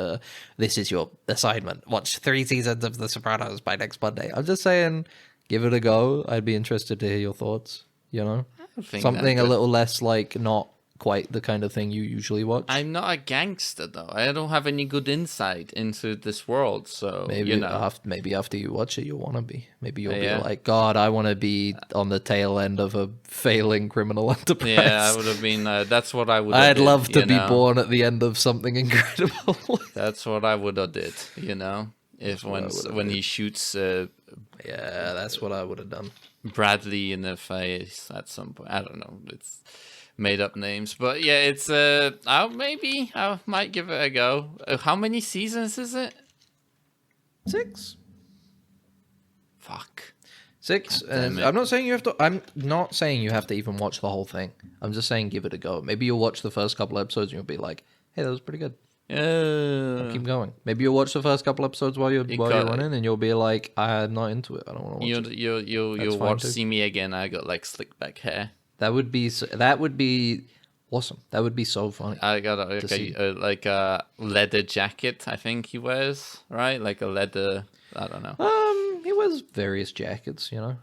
this is your assignment. Watch 3 seasons of The Sopranos by next Monday. I'm just saying, give it a go. I'd be interested to hear your thoughts. You know, I think something that a could- little less like not quite the kind of thing you usually watch. I'm not a gangster though. I don't have any good insight into this world, so Maybe you know. maybe after you watch it, you'll want to be. Maybe you'll Yeah. be like, God, I want to be on the tail end of a failing criminal enterprise. Yeah, I would have been. That's what I would. I'd love to be born at the end of something incredible. That's what I would have did. You know, if when he shoots Yeah, that's what I would have done. Bradley in the face at some point. I don't know. It's made up names, but yeah, it's I might give it a go. How many seasons is it? 6. Fuck. 6. God damn it. I'm not saying you have to. I'm not saying you have to even watch the whole thing. I'm just saying give it a go. Maybe you'll watch the first couple episodes and you'll be like, "Hey, that was pretty good." Keep going. Maybe you'll watch the first couple episodes while you're running, and you'll be like, "I'm not into it. I don't want to watch it." You'll fine watch too. See Me Again. I got like slick back hair. That would be awesome. That would be so funny. I got see. like a leather jacket. I think he wears, right? Like a leather. I don't know. He wears various jackets. You know,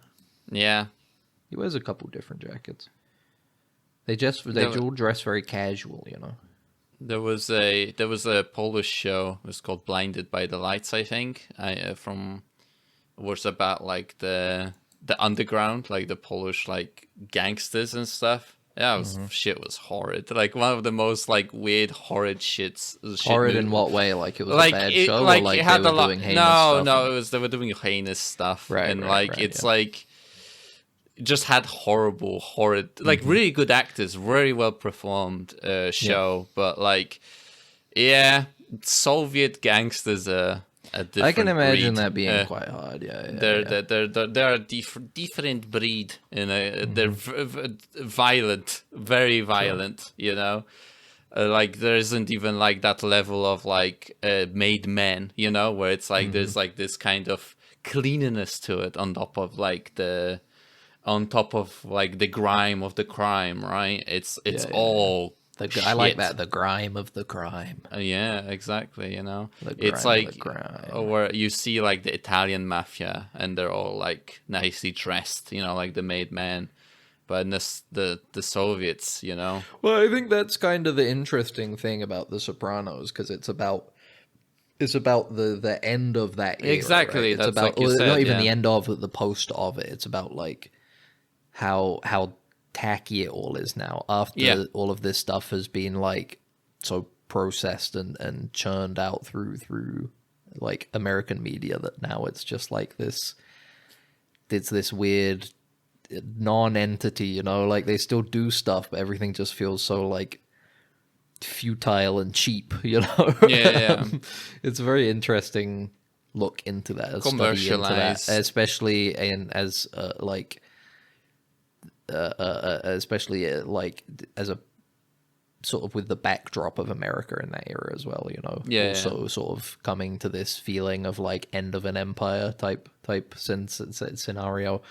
Yeah. he wears a couple different jackets. They all dress very casual. You know. There was a Polish show. It was called Blinded by the Lights, I think. It was about like the underground, like the Polish like gangsters and stuff. Yeah, shit was horrid. Like one of the most like weird horrid shits. Horrid in what way? Like it was Like a bad it, show, like or like it had they a were lot. doing heinous No, stuff? they were doing heinous stuff, Right, and right, like right, it's yeah. like just had horrid, like really good actors, very well performed show, but like yeah, Soviet gangsters are a different I can imagine breed. that being quite hard. Yeah, They're a different breed, you know. They're violent, very violent, you know. Like there isn't even like that level of like made men, you know, where it's like there's like this kind of cleanliness to it on top of like the grime of the crime, right? It's all I like shit. that. The grime of the crime. Yeah, exactly. You know, The it's grime of like the crime. where you see like the Italian mafia, and they're all like nicely dressed, you know, like the made men. But in the Soviets, you know, Well, I think that's kind of the interesting thing about The Sopranos, because it's about the end of that era. Exactly, Right? It's that's about like you not said, even yeah. the end of it, the post of it. It's about like how tacky it all is now after all of this stuff has been like so processed and churned out through like American media, that now it's just like this weird non-entity, you know, like they still do stuff, but everything just feels so like futile and cheap, you know. Yeah. It's a very interesting look into that, a study into that, Commercialized. especially like as a sort of with the backdrop of America in that era as well, you know. Also sort of coming to this feeling of like end of an empire type scenario.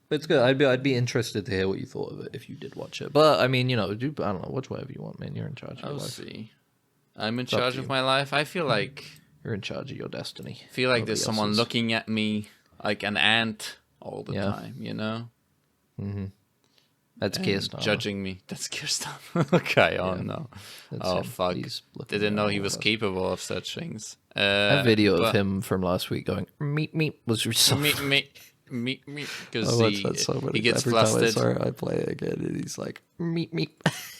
It's good. I'd be interested to hear what you thought of it if you did watch it. But I mean, you know, I don't know, watch whatever you want, man. You're in charge of your I'll life. see. I'm in up charge to of you. my life. I feel like You're in charge of your destiny. there's Nobody someone else's. looking at me like an ant all the Yeah. time, you know. That's And Kirsten. judging me. That's Kirsten. Okay, oh no. That's Oh him. fuck. He's looking Didn't at know all he of was us. capable of such things. That video but- of him from last week going meep was so me, because I watch that so many he gets every time flustered. I play it again, and he's like meep.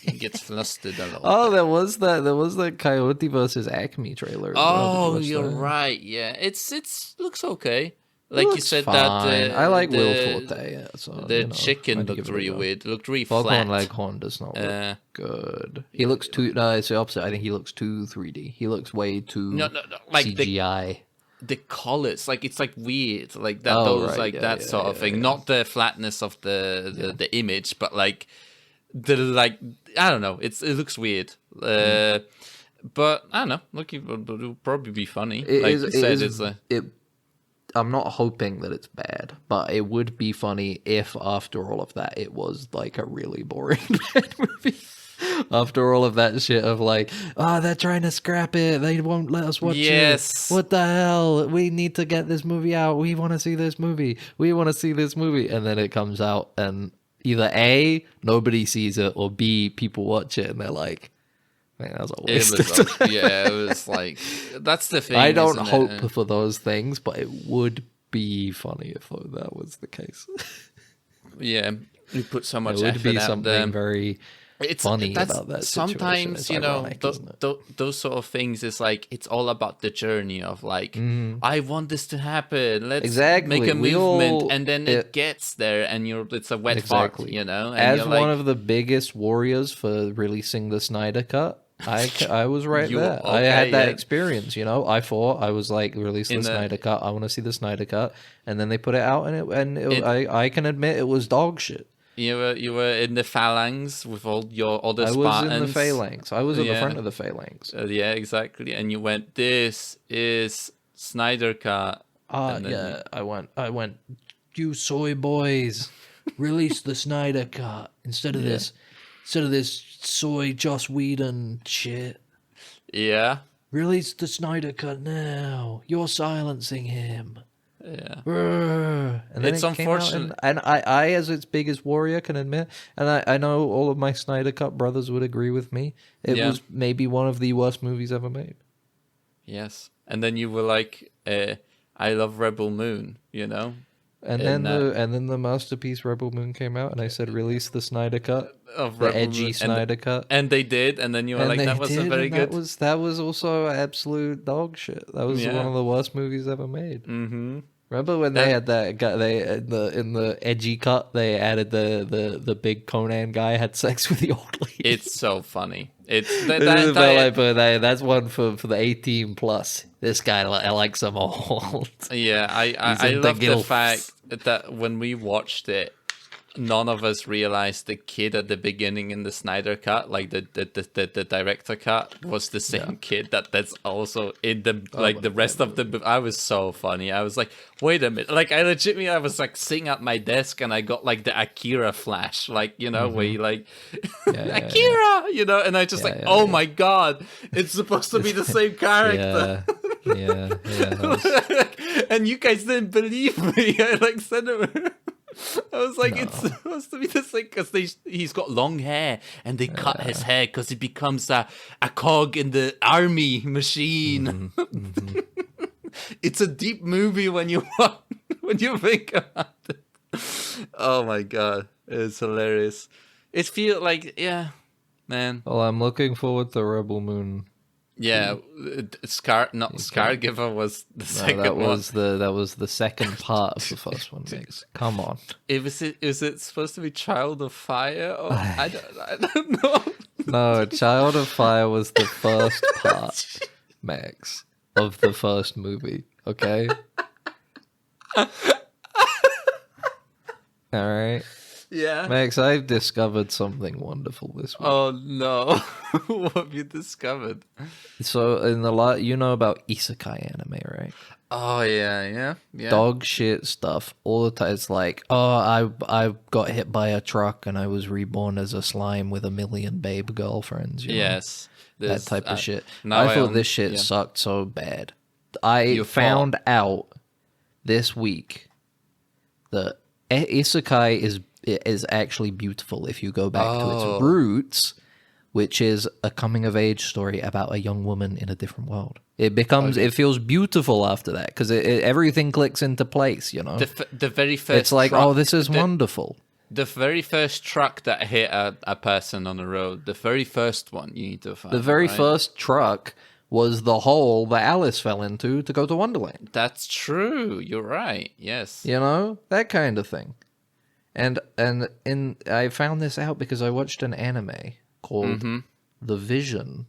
He gets flustered a lot. Oh, there was that Coyote versus Acme trailer. as well. Did you Oh, watch you're that? right. Yeah, it's looks okay. It Like you looks said, fine. that I like the, Will Forte. Yeah, so the you know, chicken I'd give looked it a really go. weird. It looked really Foghorn flat. Leghorn does not look Uh, good. He looks too. No, it's the opposite. I think he looks too 3D. He looks way too No, like CGI. the colors, like it's like weird, like that. Oh, those right, like yeah, that yeah, sort of yeah, thing. yeah. Not the flatness of the image, but like the like I don't know. It looks weird. But I don't know. Look, it'll probably be funny. Like you said, it's a. I'm not hoping that it's bad, but it would be funny if after all of that it was like a really boring bad movie. After all of that shit of like, they're trying to scrap it, they won't let us watch Yes. it. What the hell? We need to get this movie out. We want to see this movie. We want to see this movie. And then it comes out and either A, nobody sees it, or B, people watch it and they're like, man, that was a waste of time. It was like, that's the thing. I don't isn't hope it? for those things, but it would be funny if that was the case. Yeah, we put so much There would effort be out something there. very funny about that situation. Sometimes, It's you know, ironic, isn't it? those sort of things is like, it's all about the journey of like, I want this to happen. Let's Exactly. make a We movement, all- and then it gets there, and it's a wet Exactly. fart, you know. And As you're one like, of the biggest warriors for releasing the Snyder Cut, I was right You- there. I okay, had that yeah. experience, you know. I thought, I was like, release the Snyder Cut. I want to see the Snyder Cut, and then they put it out, I can admit it was dog shit. you were in the phalanx with all your other I was Spartans. in the phalanx. I was at the Yeah. front of the phalanx. Yeah, exactly. And you went, this is Snyder Cut. And then Yeah. I went. You soy boys, release the Snyder Cut instead of this soy Joss Whedon shit. Yeah. Release the Snyder Cut now. You're silencing him. Yeah. And then It's it came out, unfortunate. and I, as its biggest warrior, can admit, and I know all of my Snyder Cut brothers would agree with me. It Yeah. was maybe one of the worst movies ever made. Yes. And then you were like, I love Rebel Moon, you know? And then the masterpiece Rebel Moon came out, and I said, release the Snyder Cut, Of the Rebel edgy Moon. Snyder Cut. And they did, and then you were And like, they that wasn't did, very and good. That was also absolute dog shit. That was Yeah. one of the worst movies ever made. Mm-hmm. Remember when they had that guy? They in the edgy cut, they added the big Conan guy had sex with the old lady. It's so funny. It's that's one for the 18 plus. This guy likes them all. yeah, I into love the gilfs. fact that when we watched it, none of us realized the kid at the beginning in the Snyder cut, like the director cut, was the same kid that's also in the the rest of the. I was so funny. I was like, wait a minute, like I was like sitting at my desk and I got like the Akira flash, like you know where you like Akira, you know, and I just oh my god, it's supposed to be the same character. Yeah. And you guys didn't believe me. I like said it. I was like, it's supposed to be the same because he's got long hair and they cut his hair because he becomes a cog in the army machine. It's a deep movie when you think about it. Oh my god, it's hilarious. It feels like man. Well, I'm looking forward to Rebel Moon. Yeah, Scargiver was the second that one. that was the second part of the first one. Mix. Come on. Is it supposed to be Child of Fire? Or, I don't know. No, Child of Fire was the first part, Max, of the first movie. Okay. All right. Yeah. Max, I've discovered something wonderful this week. Oh no! What have you discovered? So you know about isekai anime, right? Oh yeah. Dog shit stuff all the time. It's like, oh, I got hit by a truck and I was reborn as a slime with 1,000,000 babe girlfriends. You know? Yes, That type of shit. now I thought this shit sucked so bad. I found out this week that isekai is actually beautiful if you go back to its roots, which is a coming of age story about a young woman in a different world. It feels beautiful after that because everything clicks into place, you know. The very first. It's like, truck, this is wonderful. The very first truck that hit a person on the road. The very first one you need to find. The very right? first truck was the hole that Alice fell into to go to Wonderland. That's true. You're right. Yes. You know, that kind of thing. And I found this out because I watched an anime called The Vision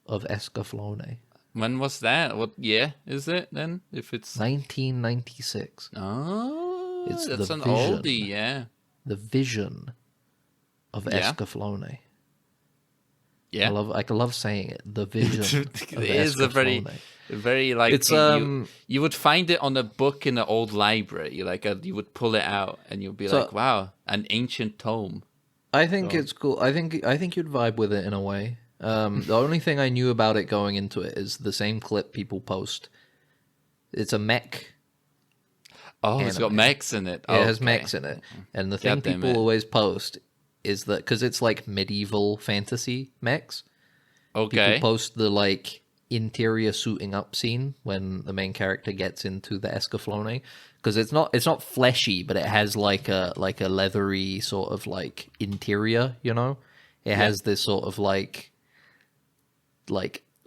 of Escaflowne. When was that? What year is it then? If it's 1996. oh, It's that's The an Vision. oldie. Yeah. The Vision of Escaflowne. Yeah. I love saying it. The Vision It of is a very like It's, you would find it on a book in an old library. You would pull it out and you'd be like, wow, an ancient tome. I think it's cool. I think you'd vibe with it in a way. The only thing I knew about it going into it is the same clip people post. It's a mech. Oh, it's got anime. mechs in it. It has Okay. mechs in it. And the thing God damn people it. always post is that, because it's like medieval fantasy mechs, people Okay. post the like interior suiting up scene when the main character gets into the Escaflowne, because it's not fleshy, but it has like a leathery sort of like interior, you know? It has this sort of like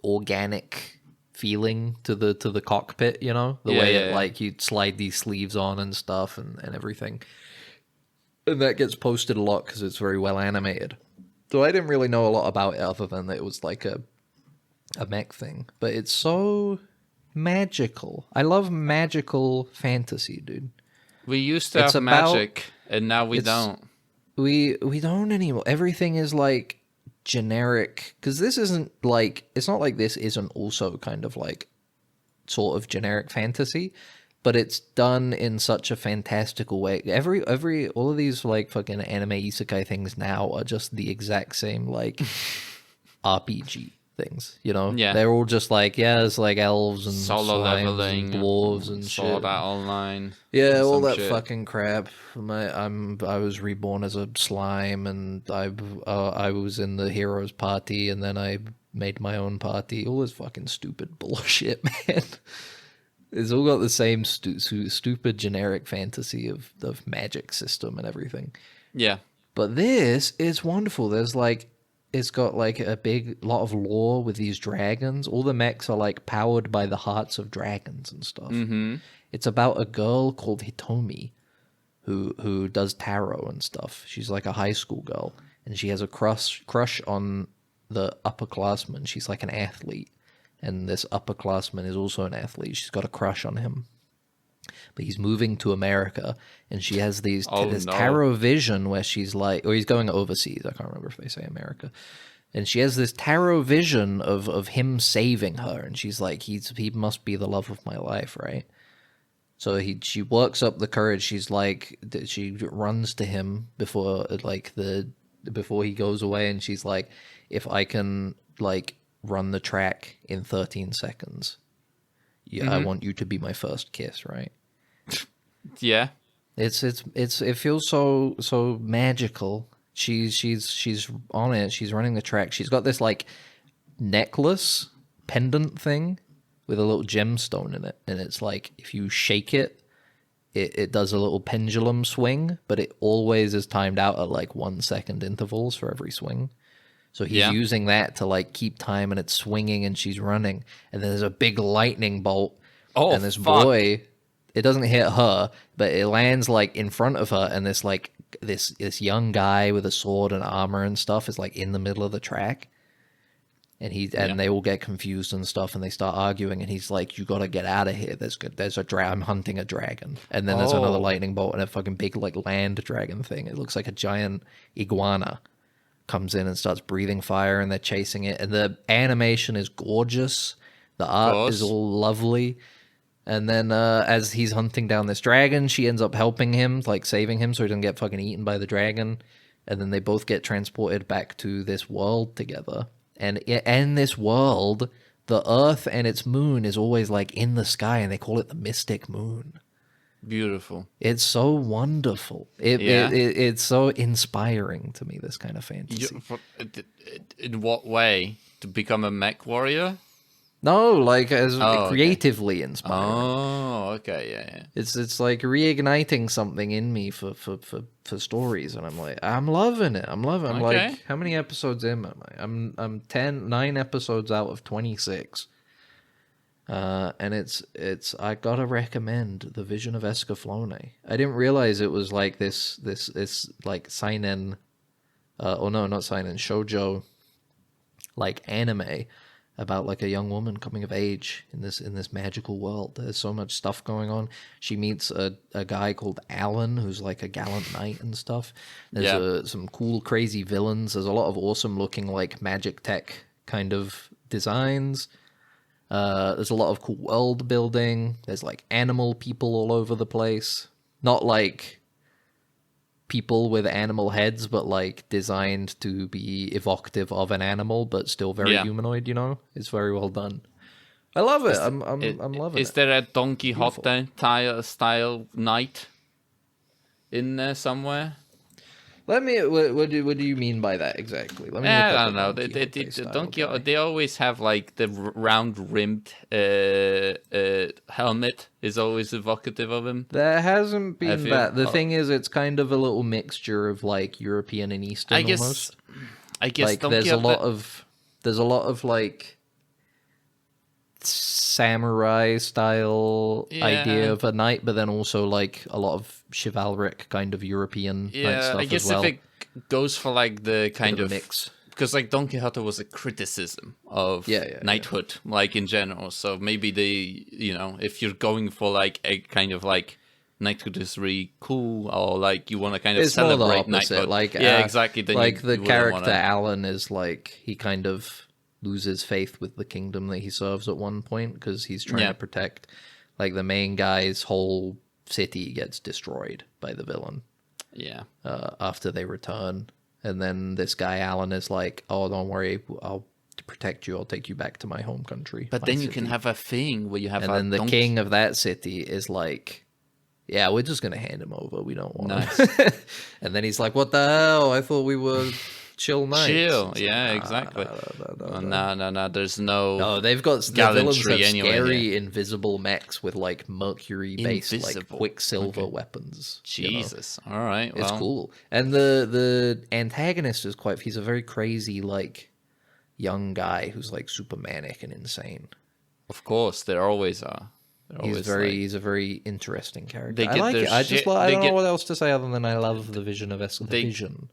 organic feeling to the cockpit, you know, the way it like you slide these sleeves on and stuff and everything, and that gets posted a lot because it's very well animated. So I didn't really know a lot about it other than that it was like a mech thing, but it's so magical. I love magical fantasy, dude. We used to It's have about- magic, and now we it's- don't. We don't anymore. Everything is like generic, because this isn't like, it's not like this isn't also kind of like sort of generic fantasy, but it's done in such a fantastical way. Every all of these like fucking anime isekai things now are just the exact same like RPG things, you know? Yeah. They're all just like, it's like elves and Solo slimes leveling, and dwarves and Sword shit. Art Online. Yeah, and all some that shit. fucking crap. I was reborn as a slime, and I was in the heroes party, and then I made my own party. All this fucking stupid bullshit, man. It's all got the same stupid generic fantasy of the magic system and everything. Yeah. But this is wonderful. There's like, it's got like a big lot of lore with these dragons. All the mechs are like powered by the hearts of dragons and stuff. Mm-hmm. It's about a girl called Hitomi who does tarot and stuff. She's like a high school girl, and she has a crush on the upperclassman. She's like an athlete, and this upperclassman is also an athlete. She's got a crush on him. But he's moving to America, and she has this tarot vision where she's like, or he's going overseas. I can't remember if they say America. And she has this tarot vision of him saving her, and she's like, he must be the love of my life, right? So she works up the courage. She's like, she runs to him before he goes away, and she's like, if I can like run the track in 13 seconds, I want you to be my first kiss, right? Yeah. It feels so magical. She's on it. She's running the track. She's got this like necklace pendant thing with a little gemstone in it, and it's like if you shake it, it does a little pendulum swing, but it always is timed out at like 1 second intervals for every swing. So he's using that to like keep time, and it's swinging, and she's running, and then there's a big lightning bolt, and this boy, it doesn't hit her, but it lands like in front of her, and this like this young guy with a sword and armor and stuff is like in the middle of the track. And they all get confused and stuff, and they start arguing. And he's like, "You gotta get out of here. I'm hunting a dragon." And then there's another lightning bolt and a fucking big like land dragon thing. It looks like a giant iguana comes in and starts breathing fire, and they're chasing it. And the animation is gorgeous. The art is all lovely. And then as he's hunting down this dragon, she ends up helping him, like saving him, so he doesn't get fucking eaten by the dragon. And then they both get transported back to this world together. And in this world, the Earth and its moon is always like in the sky, and they call it the mystic moon. Beautiful. It's so wonderful. It's so inspiring to me, this kind of fantasy. In what way? To become a mech warrior? No, like as creatively inspiring. Oh, okay, yeah. It's like reigniting something in me for stories, and I'm loving it. I'm like, how many episodes in am I? I'm 9 episodes out of 26. And it's I gotta recommend The Vision of Escaflowne. I didn't realize it was like this like seinen, not seinen, shoujo, like anime about like a young woman coming of age in this magical world. There's so much stuff going on. She meets a guy called Alan, who's like a gallant knight and stuff. There's some cool, crazy villains. There's a lot of awesome looking like magic tech kind of designs. There's a lot of cool world building. There's like animal people all over the place. Not like people with animal heads, but like designed to be evocative of an animal, but still very humanoid, you know? It's very well done. I love it. I'm loving Is it. there a Don Quixote style knight in there somewhere? Let me. What do you mean by that exactly? Let me. Look I up don't a know. Don Quixote style Don Quixote, guy. they always have like the round rimmed helmet is always evocative of him. There hasn't I been feel. that. The thing is, it's kind of a little mixture of like European and Eastern I guess. almost. I guess Like Don there's a Quixote. lot of like samurai style idea Yeah. of a knight, but then also like a lot of chivalric kind of European knight Yeah, stuff I guess as well. if it goes for like the Bit kind of a of mix. because like Don Quixote was a criticism of knighthood, like in general. So maybe they, if you're going for like a kind of like knighthood is really cool, or like you want to kind of It's more the celebrate opposite. knighthood. Like yeah, exactly. Then like the you wouldn't character wanna... Alan is like he kind of loses faith with the kingdom that he serves at one point because he's trying to protect like the main guy's whole city gets destroyed by the villain Yeah, after they return, and then this guy Alan is like, oh, don't worry, I'll protect you, I'll take you back to my home country. but my then you city." can have a thing where you have and a then the king of that city is like, yeah, we're just gonna hand him over, we don't want him. And then he's like, what the hell, I thought we were chill knights. chill. It's Yeah, like, exactly. no. No. There's no. No, they've got the villains have gallantry anyway, scary invisible mechs with like mercury-based like Invisible. quicksilver weapons. you know? Jesus. All right. It's Well, cool. And the antagonist is he's a very crazy like young guy who's like super manic and insane. of course, there always are. He's a very interesting character. They I get like their it. I just shit- I they don't get- know what else to say other than I love the vision of Escaflowne.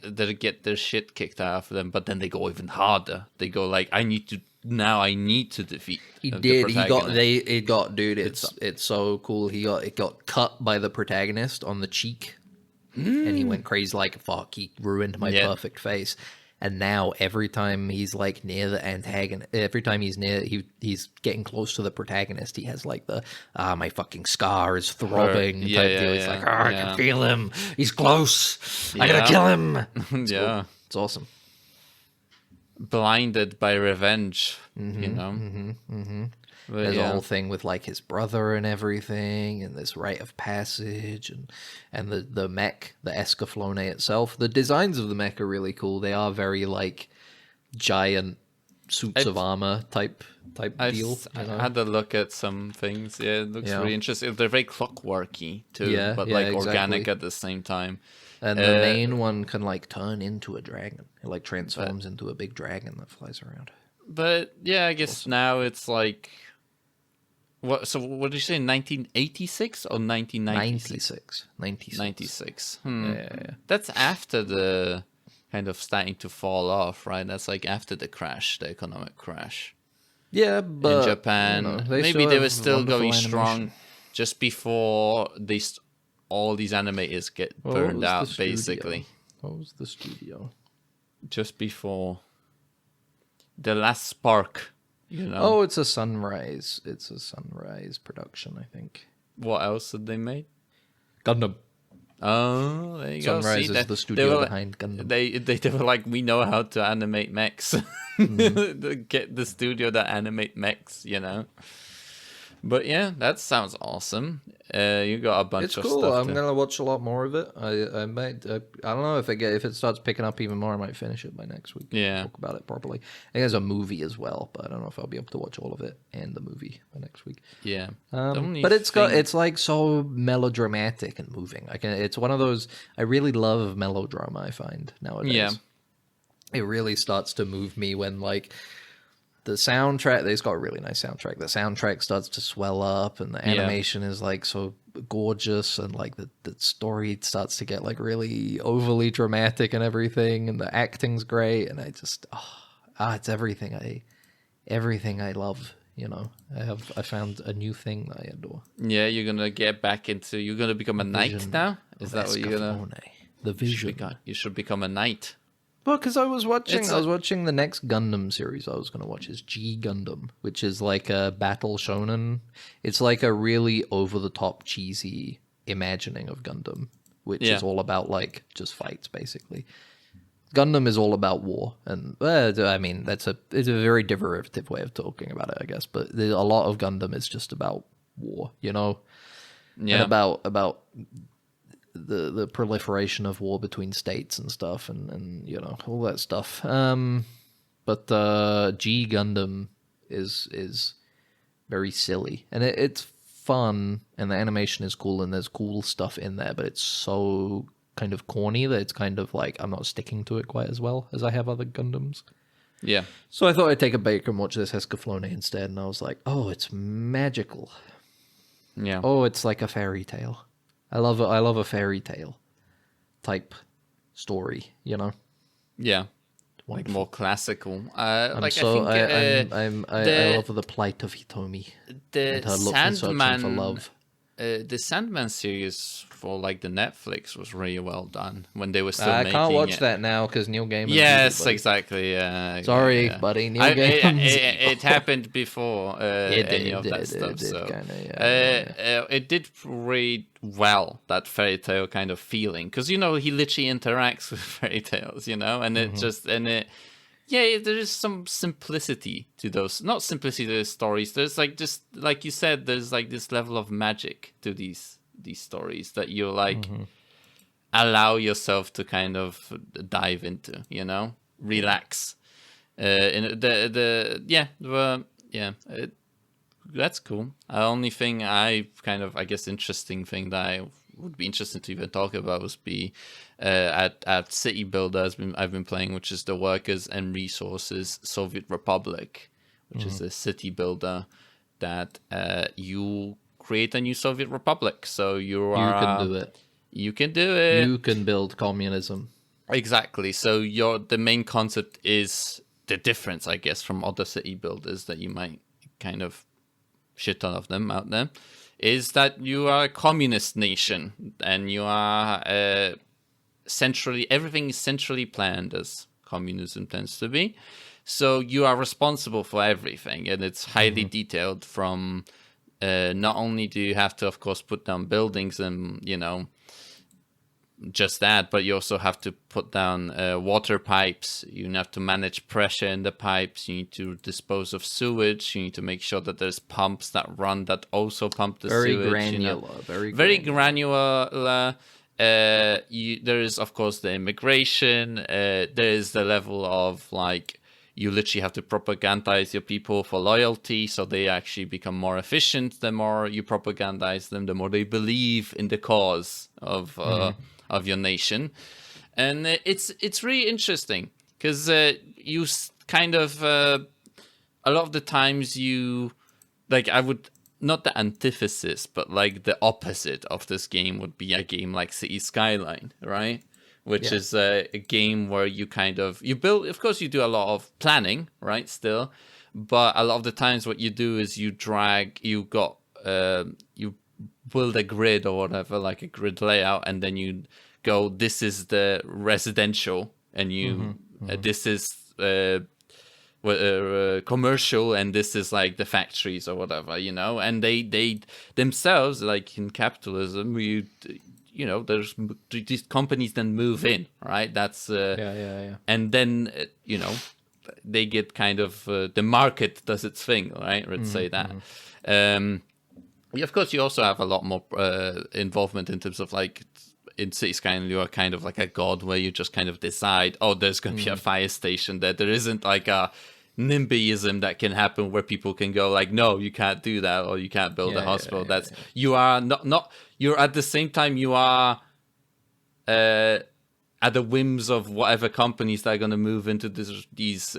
They get their shit kicked out of them, but then they go even harder. They go like, I need to defeat. He the did. protagonist. It got, dude. It's so cool. It got cut by the protagonist on the cheek, and he went crazy like fuck. He ruined my perfect face. And now every time he's like near the antagonist, every time he's he's getting close to the protagonist, he has like the my fucking scar is throbbing type deal. He's like, I can feel him. He's close. I gotta kill him. It's Yeah. cool. It's awesome. Blinded by revenge, But There's a whole thing with like his brother and everything, and this rite of passage, and the mech, the Escaflowne itself. The designs of the mech are really cool. They are very like giant suits of armor type deal. I had to look at some things. Yeah, it looks really interesting. They're very clockworky too, but like organic exactly. at the same time. And the main one can like turn into a dragon. It like transforms into a big dragon that flies around. But yeah, I guess now it's like what? So what did you say? 1986 or 1996? 96. 96. Yeah. That's after the kind of starting to fall off, right? That's like after the crash, the economic crash Yeah, but in Japan. you know, Maybe they were have still wonderful going animation. strong just before all these animators get What burned was the out, studio? basically. What was the studio? Just before the last spark, Oh, it's a Sunrise. It's a Sunrise production, I think. What else did they make? Gundam. Oh, there you go. Sunrise See, is the studio behind Gundam. They were like, we know how to animate mechs. Get the studio that animate mechs, But yeah, that sounds awesome. You got a bunch It's of cool. stuff. I'm gonna watch a lot more of it. I might. I don't know if it starts picking up even more. I might finish it by next week. Yeah. Talk about it properly. I think there's a movie as well, but I don't know if I'll be able to watch all of it and the movie by next week. Yeah. But it's like so melodramatic and moving. It's one of those. I really love melodrama. I find nowadays. Yeah. It really starts to move me when like. The soundtrack, they've got a really nice soundtrack. The soundtrack starts to swell up, and the animation is like so gorgeous, and like the story starts to get like really overly dramatic and everything, and the acting's great, and I just it's everything I love. I found a new thing that I adore. Yeah, you're gonna get back into. You're gonna become a knight now. Is that what you're gonna? The vision. You should become a knight. Well, because I was watching the next Gundam series I was going to watch is G Gundam, which is like a battle shonen. It's like a really over-the-top cheesy imagining of Gundam, which is all about like just fights, basically. Gundam is all about war, and I mean it's a very derivative way of talking about it, I guess. But a lot of Gundam is just about war, and about the proliferation of war between states and stuff, and all that stuff. But G Gundam is very silly, and it's fun, and the animation is cool, and there's cool stuff in there, but it's so kind of corny that it's kind of like I'm not sticking to it quite as well as I have other Gundams. Yeah. So I thought I'd take a break and watch this Hescaflone instead, and I was like, oh, it's magical. Yeah. Oh, it's like a fairy tale. I love a fairy tale type story, Yeah. Like Wonderful. more classical. I love the plight of Hitomi and her searching for love. The Sandman series for like the Netflix was really well done when they were still I making can't watch it. that now because Neil Gaiman. Yes, exactly. Yeah. Sorry, yeah. buddy. Neil Gaiman. It happened before any of that stuff. It did read well, that fairy tale kind of feeling, because he literally interacts with fairy tales, and it just there is some simplicity to those. Not simplicity to those stories. There's like, just like you said, there's like this level of magic to these stories that you like allow yourself to kind of dive into, relax. That's cool. The only thing interesting thing that I would be interested to even talk about would be at City Builder I've been playing, which is the Workers and Resources Soviet Republic, which is a city builder that you create a new Soviet Republic. So you can do it. You can do it. You can build communism. Exactly. So the main concept is the difference, I guess, from other city builders that you might kind of shit ton of them out there, is that you are a communist nation and you are everything is centrally planned, as communism tends to be. So you are responsible for everything, and it's highly detailed. From not only do you have to, of course, put down buildings and just that, but you also have to put down water pipes. You have to manage pressure in the pipes. You need to dispose of sewage. You need to make sure that there's pumps that also pump the sewage. Very granular. There is, of course, the immigration. There is the level of like, you literally have to propagandize your people for loyalty, so they actually become more efficient. The more you propagandize them, the more they believe in the cause of your nation. And it's really interesting because you kind of a lot of the times you like, I would, not the antithesis, but like the opposite of this game would be a game like City Skyline, right? Which is a game where you build, of course you do a lot of planning, right, still, but a lot of the times what you do is you build a grid or whatever, like a grid layout, and then you go, this is the residential, and this is commercial, and this is like the factories or whatever, and they themselves, like in capitalism, there's these companies then move in, right? That's and then they get kind of the market does its thing, right? Let's say that. Of course, you also have a lot more involvement in terms of like in City Skyline, you are kind of like a god where you just kind of decide, oh, there's going to be a fire station there. There isn't like a NIMBYism that can happen where people can go like, no, you can't do that, or you can't build a hospital. You are not. You're at the same time you are at the whims of whatever companies that are going to move into these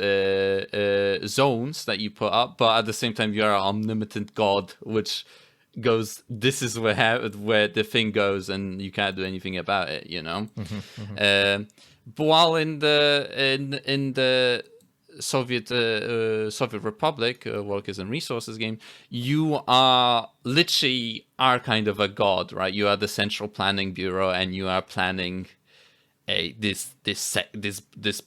zones that you put up, but at the same time you are an omnipotent god, which goes, this is where the thing goes, and you can't do anything about it, but while in the Soviet Republic Workers and Resources game, you are literally kind of a god, right? You are the central planning bureau, and you are planning this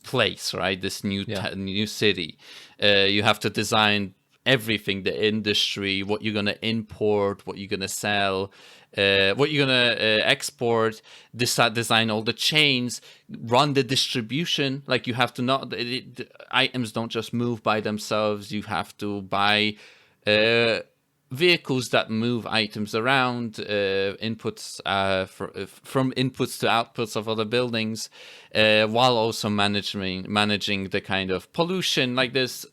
place, right? This new city. You have to design everything, the industry, what you're going to import, what you're going to sell, what you're gonna export, design all the chains, run the distribution. Like you have to the items don't just move by themselves. You have to buy vehicles that move items around, inputs from inputs to outputs of other buildings, while also managing the kind of pollution. Like this,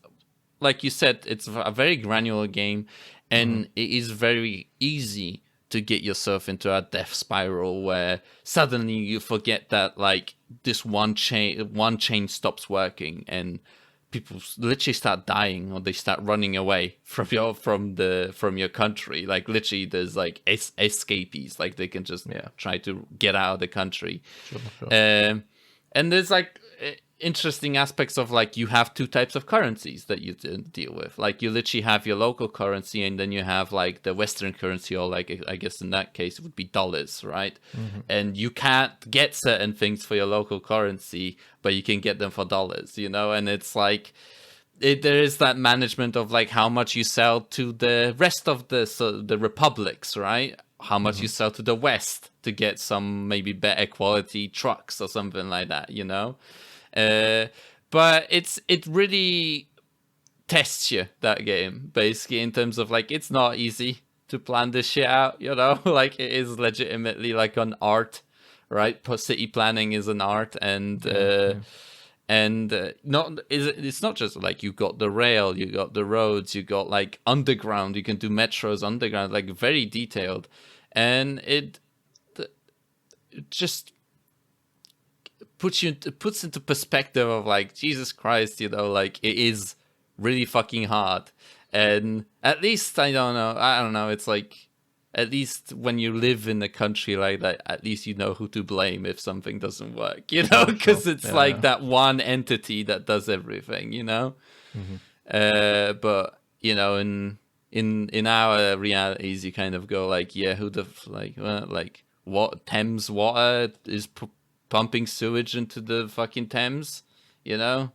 like you said, it's a very granular game, and it is very easy to get yourself into a death spiral where suddenly you forget that like this one chain stops working and people literally start dying or they start running away from your country. Like literally there's like escapees, like they can just try to get out of the country. Sure. And there's like interesting aspects of like you have two types of currencies that you deal with. Like you literally have your local currency and then you have like the Western currency, or like I guess in that case it would be dollars, right? And you can't get certain things for your local currency, but you can get them for dollars, you know? And it's like there is that management of like how much you sell to the rest of the republics, right? How much you sell to the West to get some maybe better quality trucks or something like that, you know? But it really tests you, that game, basically, in terms of like it's not easy to plan this shit out, you know? Like it is legitimately like an art, right? City planning is an art, and it's not just like you got the rail, you got the roads, you got like underground, you can do metros underground, like very detailed, and it just puts into perspective of like, Jesus Christ, you know, like it is really fucking hard. And at least I don't know, it's like, at least when you live in a country like that, at least you know who to blame if something doesn't work, you know, because it's like that one entity that does everything, you know. But you know, in our realities, you kind of go like, yeah, who the like what Thames Water is pumping sewage into the fucking Thames, you know?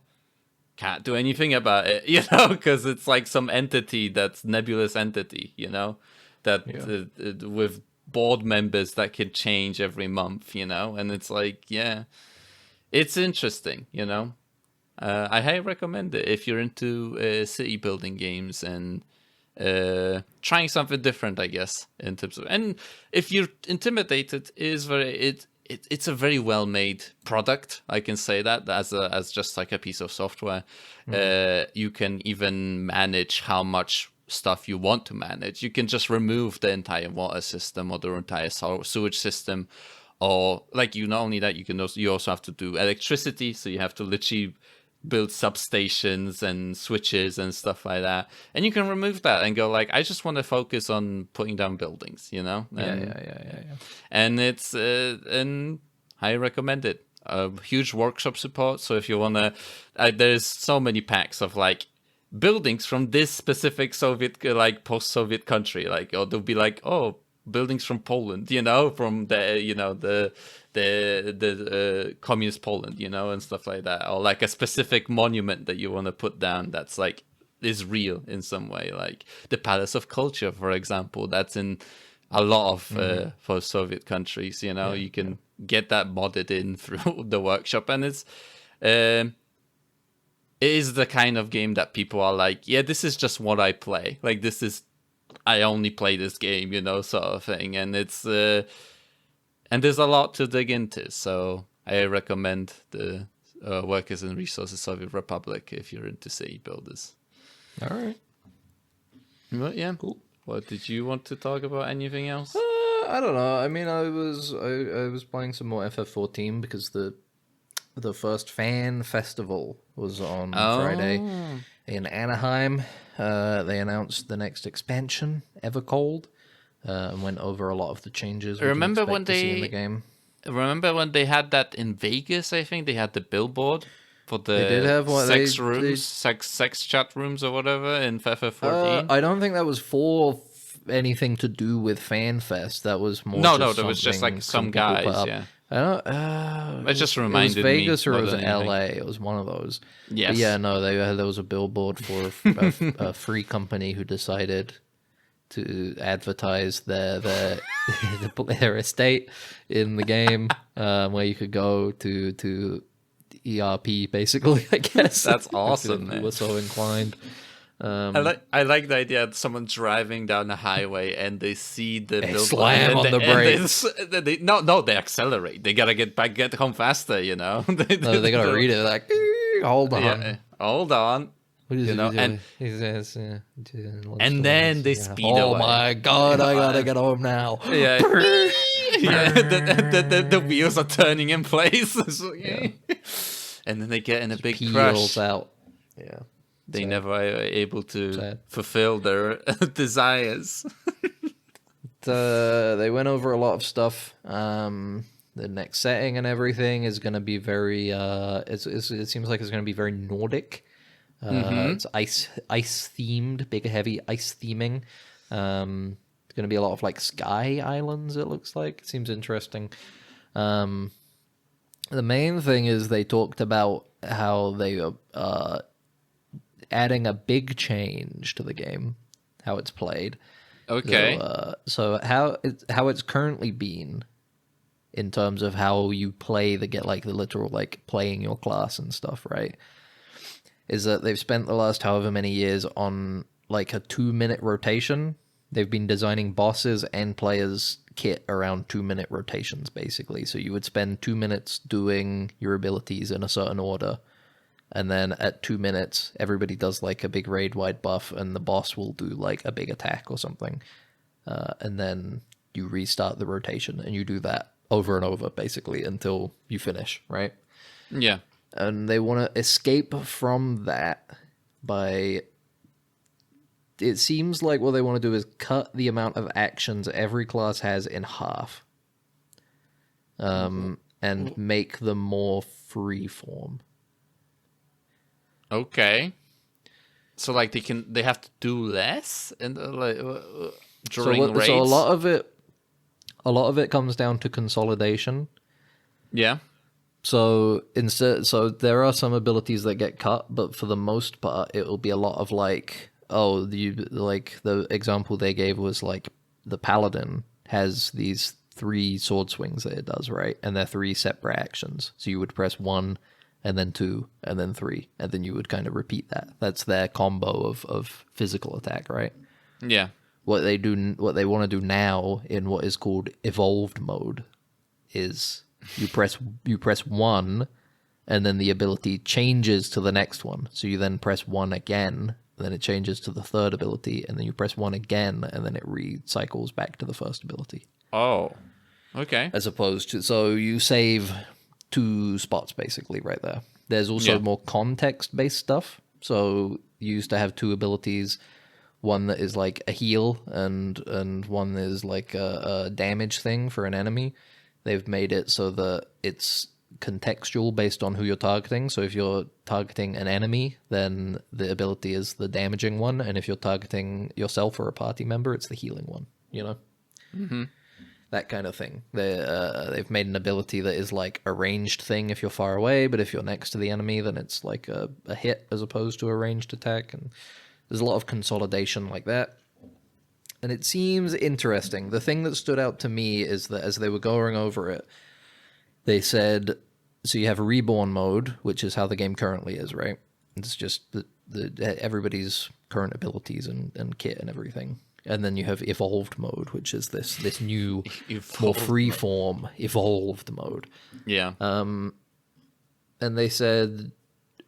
Can't do anything about it, you know, because it's like some entity that's nebulous entity, you know, that with board members that could change every month, you know, and it's like, yeah, it's interesting, you know. I highly recommend it if you're into city building games and trying something different, I guess, in terms of, and if you're intimidated, it's a very well made product. I can say that as just like a piece of software. You can even manage how much stuff you want to manage. You can just remove the entire water system or the entire sewage system, or like not only that, you also have to do electricity. So you have to literally build substations and switches and stuff like that, and you can remove that and go like, I just want to focus on putting down buildings, you know. And it's and I recommend it. Huge workshop support, so if you want to there's so many packs of like buildings from this specific Soviet, like post-Soviet country, like, or they'll be like, oh, buildings from Poland, you know, from the, you know, the communist Poland, you know, and stuff like that, or like a specific monument that you want to put down that's like is real in some way, like the Palace of Culture, for example, that's in a lot of post-Soviet countries, you know. You can get that modded in through the workshop, and it is the kind of game that people are like, yeah, this is just what I play, like this is, I only play this game, you know, sort of thing. And it's and there's a lot to dig into, so I recommend the Workers and Resources Soviet Republic if you're into city builders. All right. Well, yeah, cool. What did you want to talk about? Anything else? I don't know. I mean, I was playing some more FF14 because the first fan festival was on Friday in Anaheim. They announced the next expansion, Evercold, and went over a lot of the changes we Remember can when expect to see in they the game. Remember when they had that in Vegas? I think they had the billboard for the They did have one. sex rooms, sex chat rooms or whatever in FF14. I don't think that was for anything to do with FanFest. That was more. No, there was just like some guys. Yeah. I don't. It just reminded me. It was Vegas or it was anything. LA. It was one of those. Yes. But yeah, no, there was a billboard for a free company who decided to advertise their estate in the game, where you could go to ERP basically, I guess. That's awesome, if man. you were so inclined. I like the idea that someone driving down the highway and they see the billboard slam and on the brakes. They accelerate. They gotta get home faster, you know. They gotta read it like, hold on. Yeah, hold on. What is You it? know, and then they speed away. Oh my god, I gotta get home now. Yeah, yeah. The wheels are turning in place. So, yeah. And then they get in a big Peels crash. out. Yeah. They never are able to Sad. fulfill their desires. They went over a lot of stuff. The next setting and everything is going to be very. It seems like it's going to be very Nordic. It's ice themed, big heavy ice theming. It's going to be a lot of like sky islands. It looks like. It seems interesting. The main thing is they talked about how they adding a big change to the game, how it's played. Okay. So how it's currently been in terms of how you play the literal like playing your class and stuff, right? Is that they've spent the last however many years on like a 2-minute rotation. They've been designing bosses and players kit around 2-minute rotations, basically. So you would spend 2 minutes doing your abilities in a certain order. And then at 2 minutes, everybody does like a big raid-wide buff, and the boss will do like a big attack or something. And then you restart the rotation, and you do that over and over, basically, until you finish, right? Yeah. And they want to escape from that by... It seems like what they want to do is cut the amount of actions every class has in half. And make them more free-form. Okay. So like they have to do less and during raids. So a lot of it comes down to consolidation. Yeah. So there are some abilities that get cut, but for the most part, it will be a lot of like, the example they gave was like the paladin has these 3 sword swings that it does, right? And they're 3 separate actions. So you would press 1, and then 2, and then 3, and then you would kind of repeat that. That's their combo of physical attack, right? Yeah. What they want to do now in what is called evolved mode is you press 1, and then the ability changes to the next one. So you then press 1 again, and then it changes to the third ability, and then you press 1 again, and then it recycles back to the first ability. Oh. Okay. As opposed to, so you save 2 spots basically right there. There's also more context-based stuff. So you used to have 2 abilities, one that is like a heal and one that is like a damage thing for an enemy. They've made it so that it's contextual based on who you're targeting. So if you're targeting an enemy, then the ability is the damaging one, and if you're targeting yourself or a party member, it's the healing one, you know? Mm-hmm. That kind of thing. They've made an ability that is like a ranged thing if you're far away, but if you're next to the enemy, then it's like a hit as opposed to a ranged attack. And there's a lot of consolidation like that. And it seems interesting. The thing that stood out to me is that as they were going over it, they said, so you have a reborn mode, which is how the game currently is, right? It's just everybody's current abilities and kit and everything. And then you have evolved mode, which is this new, more free-form, evolved mode. Yeah. And they said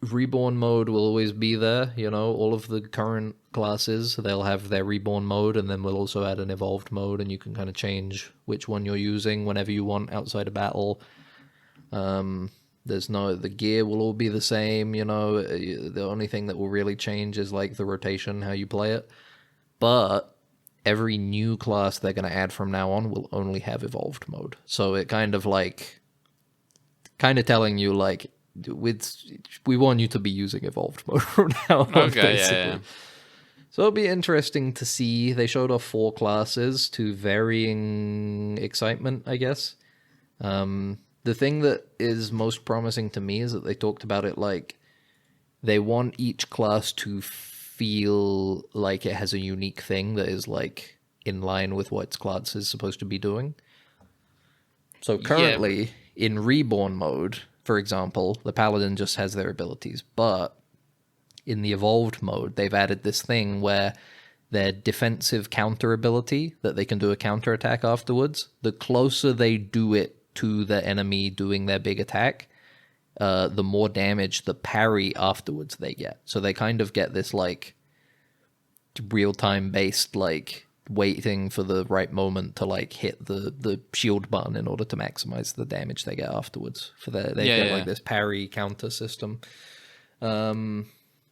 reborn mode will always be there. You know, all of the current classes, they'll have their reborn mode, and then we'll also add an evolved mode, and you can kind of change which one you're using whenever you want outside of battle. The gear will all be the same. You know, the only thing that will really change is like the rotation, how you play it. But every new class they're going to add from now on will only have evolved mode. So it kind of telling you like, we want you to be using evolved mode from now on, Okay, basically. yeah. So it'll be interesting to see. They showed off 4 classes to varying excitement, I guess. The thing that is most promising to me is that they talked about it like they want each class to feel like it has a unique thing that is like in line with what its class is supposed to be doing. So currently, in Reborn mode, for example, the Paladin just has their abilities, but in the Evolved mode, they've added this thing where their defensive counter ability, that they can do a counter attack afterwards, the closer they do it to the enemy doing their big attack, the more damage the parry afterwards they get. So they kind of get this like real-time based like waiting for the right moment to like hit the shield button in order to maximize the damage they get afterwards. For they get like this parry counter system.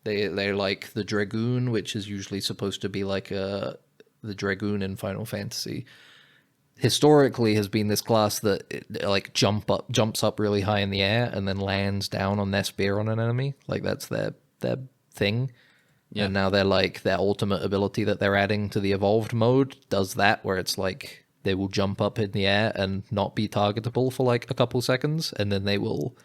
They like the Dragoon, which is usually supposed to be like the Dragoon in Final Fantasy. Historically, has been this class that like jumps up really high in the air and then lands down on their spear on an enemy. Like that's their thing. Yeah. And now they're like their ultimate ability that they're adding to the Evolved mode does that, where it's like they will jump up in the air and not be targetable for like a couple seconds, and then they will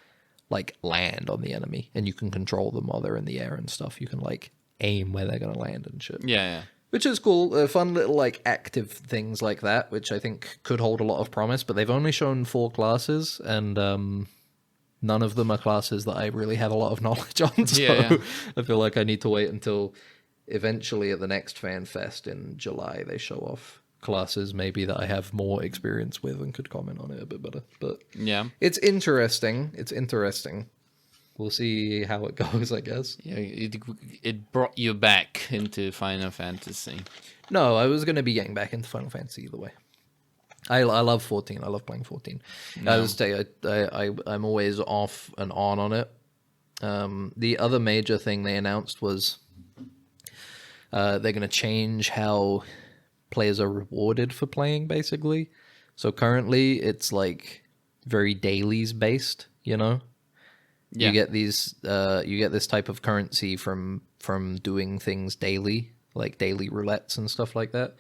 like land on the enemy, and you can control them while they're in the air and stuff. You can like aim where they're gonna land and shit. Yeah. Which is cool. Fun little like active things like that, which I think could hold a lot of promise. But they've only shown 4 classes, and none of them are classes that I really have a lot of knowledge on. So I feel like I need to wait until eventually at the next Fan Fest in July they show off classes maybe that I have more experience with and could comment on it a bit better. But yeah, it's interesting. It's interesting. We'll see how it goes, I guess. Yeah, it brought you back into Final Fantasy. No, I was going to be getting back into Final Fantasy either way. I love 14. I love playing 14. No. I was say I'm always off and on it. The other major thing they announced was they're going to change how players are rewarded for playing, basically. So currently it's like very dailies based, you know? Yeah. You get this type of currency from doing things daily, like daily roulettes and stuff like that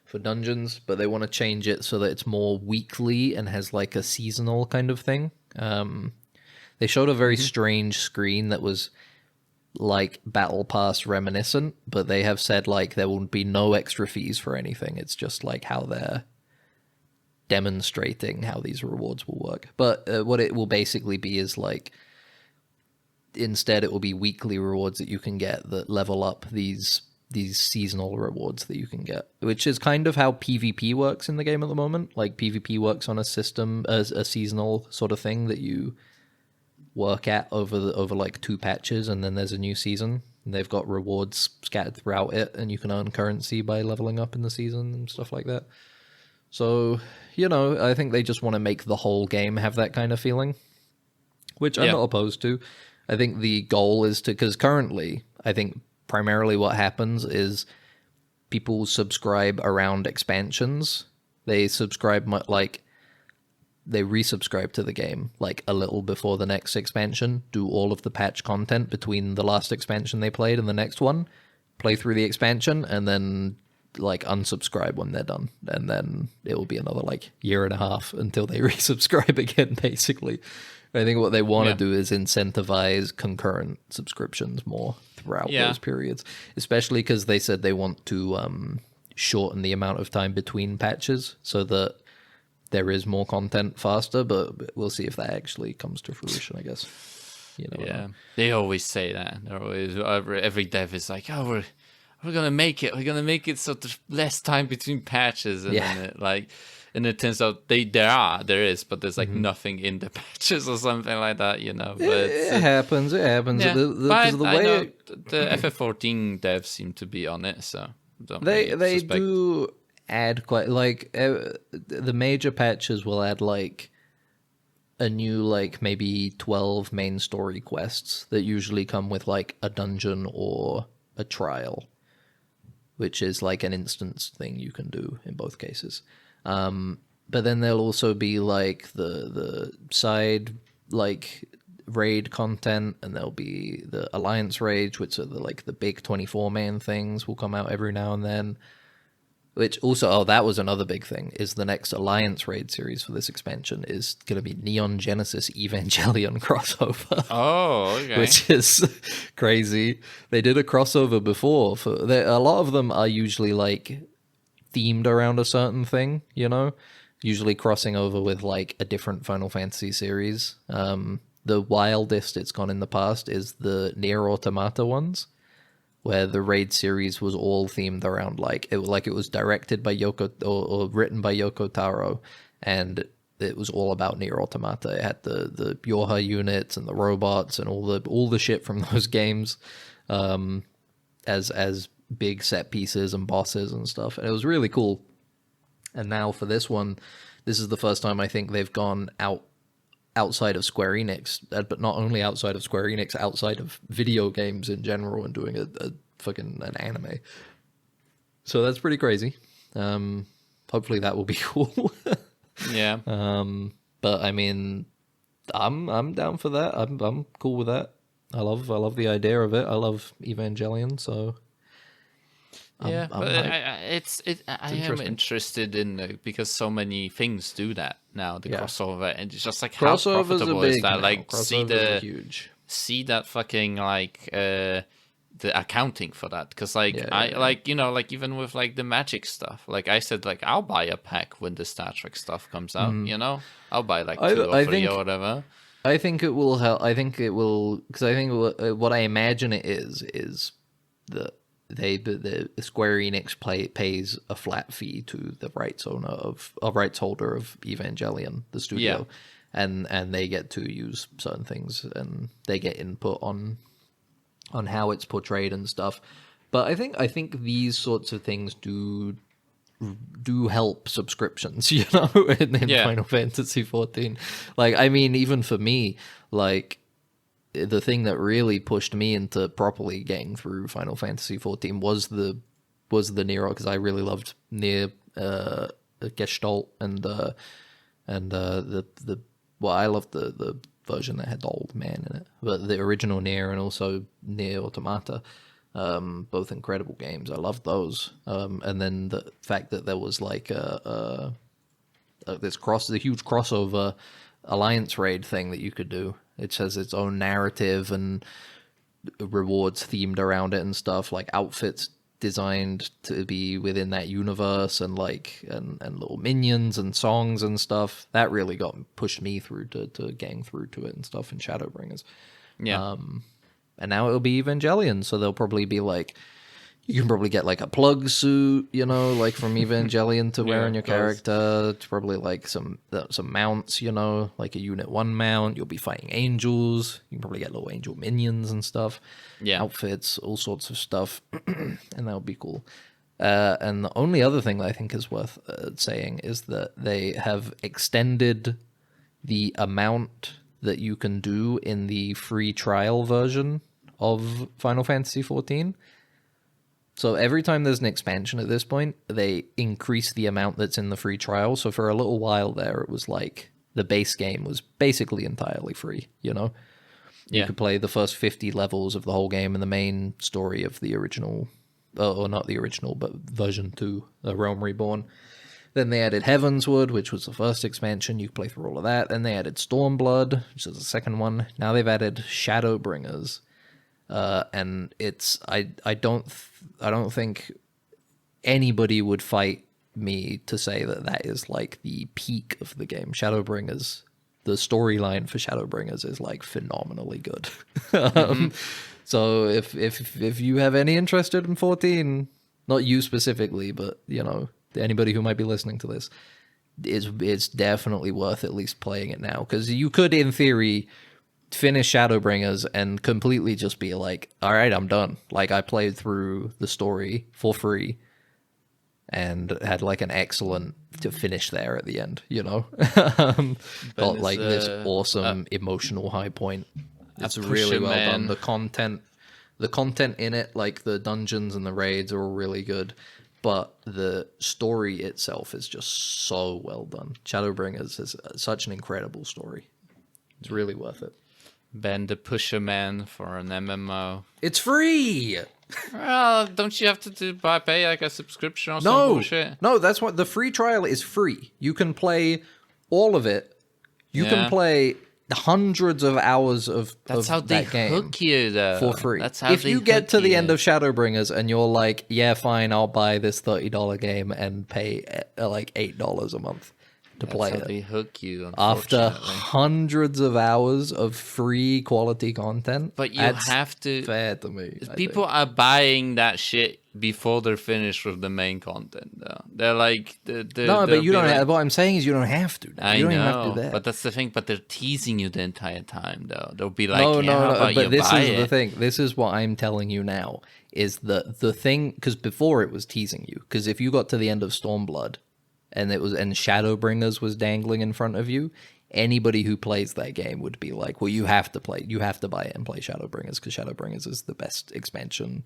for dungeons, but they want to change it so that it's more weekly and has like a seasonal kind of thing. They showed a very strange screen that was like Battle Pass reminiscent, but they have said like there will be no extra fees for anything. It's just like how they're demonstrating how these rewards will work. But what it will basically be is like, instead it will be weekly rewards that you can get that level up these seasonal rewards that you can get, which is kind of how PvP works in the game at the moment. Like PvP works on a system as a seasonal sort of thing that you work at over like 2 patches, and then there's a new season, and they've got rewards scattered throughout it, and you can earn currency by leveling up in the season and stuff like that. So, you know, I think they just want to make the whole game have that kind of feeling, which I'm not opposed to. I think the goal is to, because currently, I think primarily what happens is people subscribe around expansions. They subscribe they resubscribe to the game like a little before the next expansion, do all of the patch content between the last expansion they played and the next one, play through the expansion, and then like unsubscribe when they're done. And then it will be another like year and a half until they resubscribe again, basically. I think what they want to do is incentivize concurrent subscriptions more throughout those periods, especially because they said they want to shorten the amount of time between patches so that there is more content faster, but we'll see if that actually comes to fruition, I guess. You know, they always say that. They're always, every dev is like, oh, we're going to make it. We're going to make it so there's less time between patches. And then and it turns out there is, but there's like nothing in the patches or something like that, you know. But it happens. It happens. Yeah. The way the FF14 devs seem to be on it, so they do add quite like the major patches will add like a new like maybe 12 main story quests that usually come with like a dungeon or a trial, which is like an instance thing you can do in both cases. But then there'll also be like the side like raid content, and there'll be the Alliance raids, which are the big 24 man things will come out every now and then. Which also, that was another big thing, is the next Alliance raid series for this expansion is going to be Neon Genesis Evangelion crossover. Oh, okay. Which is crazy. They did a crossover before. A lot of them are usually like themed around a certain thing, you know? Usually crossing over with like a different Final Fantasy series. The wildest it's gone in the past is the Nier Automata ones, where the raid series was all themed around it was directed by Yoko or written by Yoko Taro, and it was all about Nier Automata. It had the Yorha units and the robots and all the shit from those games, as big set pieces and bosses and stuff, and it was really cool. And now for this one, this is the first time I think they've gone outside of Square Enix, but not only outside of Square Enix, outside of video games in general, and doing an anime. So that's pretty crazy. Hopefully that will be cool. Yeah. But I mean, I'm down for that. I'm cool with that. I love the idea of it. I love Evangelion, so But hyped. I am interested in because so many things do that now. The crossover, and it's just like how Crossovers profitable are is big that? now. Like Crossovers are huge. see that fucking the accounting for that, because even with like the Magic stuff, like I said, like I'll buy a pack when the Star Trek stuff comes out. You know, I'll buy like two or three or whatever. I think it will help. I think it will, because I think what I imagine it is that the Square Enix pays a flat fee to the rights holder of Evangelion, the studio, and they get to use certain things, and they get input on how it's portrayed and stuff. But I think these sorts of things do help subscriptions, you know, in Final Fantasy 14. Like, I mean, even for me, like, the thing that really pushed me into properly getting through Final Fantasy 14 was the Nier, because I really loved Nier Gestalt and I loved the version that had the old man in it, but the original Nier and also Nier Automata, both incredible games. I loved those. And then the fact that there was like the huge crossover Alliance raid thing that you could do. It has its own narrative and rewards themed around it and stuff, like outfits designed to be within that universe, and and little minions and songs and stuff. That really pushed me through to getting through to it and stuff in Shadowbringers. Yeah. And now it'll be Evangelion, so there'll probably be like, you can probably get like a plug suit, you know, like from Evangelion to wear on your character. It's probably like some mounts, you know, like a Unit 1 mount. You'll be fighting angels. You can probably get little angel minions and stuff. Yeah. Outfits, all sorts of stuff. And that would be cool. And the only other thing that I think is worth saying is that they have extended the amount that you can do in the free trial version of Final Fantasy XIV. So every time there's an expansion at this point, they increase the amount that's in the free trial. So for a little while there, it was like the base game was basically entirely free, you know? You could play the first 50 levels of the whole game and the main story of the original, or not the original, but version 2, Realm Reborn. Then they added Heavensward, which was the first expansion. You could play through all of that. Then they added Stormblood, which is the second one. Now they've added Shadowbringers. And it's I don't think anybody would fight me to say that is like the peak of the game. Shadowbringers, the storyline for Shadowbringers is like phenomenally good. So if you have any interest in 14, not you specifically, but you know, anybody who might be listening to this, it's definitely worth at least playing it now, because you could, in theory, finish Shadowbringers and completely just be like, all right, I'm done. Like, I played through the story for free and had like an excellent to finish there at the end, you know? Got like this awesome emotional high point. It's really well done. The content in it, like the dungeons and the raids, are all really good, but the story itself is just so well done. Shadowbringers is such an incredible story. It's really worth it. Ben, the pusher man for an MMO. It's free! Well, don't you have to pay like a subscription or some bullshit? No, that's what the free trial is free. You can play all of it. You can Yeah. play hundreds of hours of That's how they that game hook you, though. for free. That's how if they you get hook to the you. end of Shadowbringers and you're like, yeah, fine, I'll buy this $30 game and pay like $8 a month to play That's how it. they hook you, After unfortunately. hundreds of hours of free quality content, But you that's have to. fair to me. I People think. are buying that shit before they're finished with the main content, though. They're like, No, but you don't have. What I'm saying is, you don't have to. Now. I You don't know, even have to do that. but that's the thing. But they're teasing you the entire time, though. They'll be like, no, yeah, no, how no. about But you this buy is it? the thing. This is what I'm telling you now. Is the thing because before it was teasing you. Because if you got to the end of Stormblood, and Shadowbringers was dangling in front of you, anybody who plays that game would be like, well, you have to buy it and play Shadowbringers because Shadowbringers is the best expansion.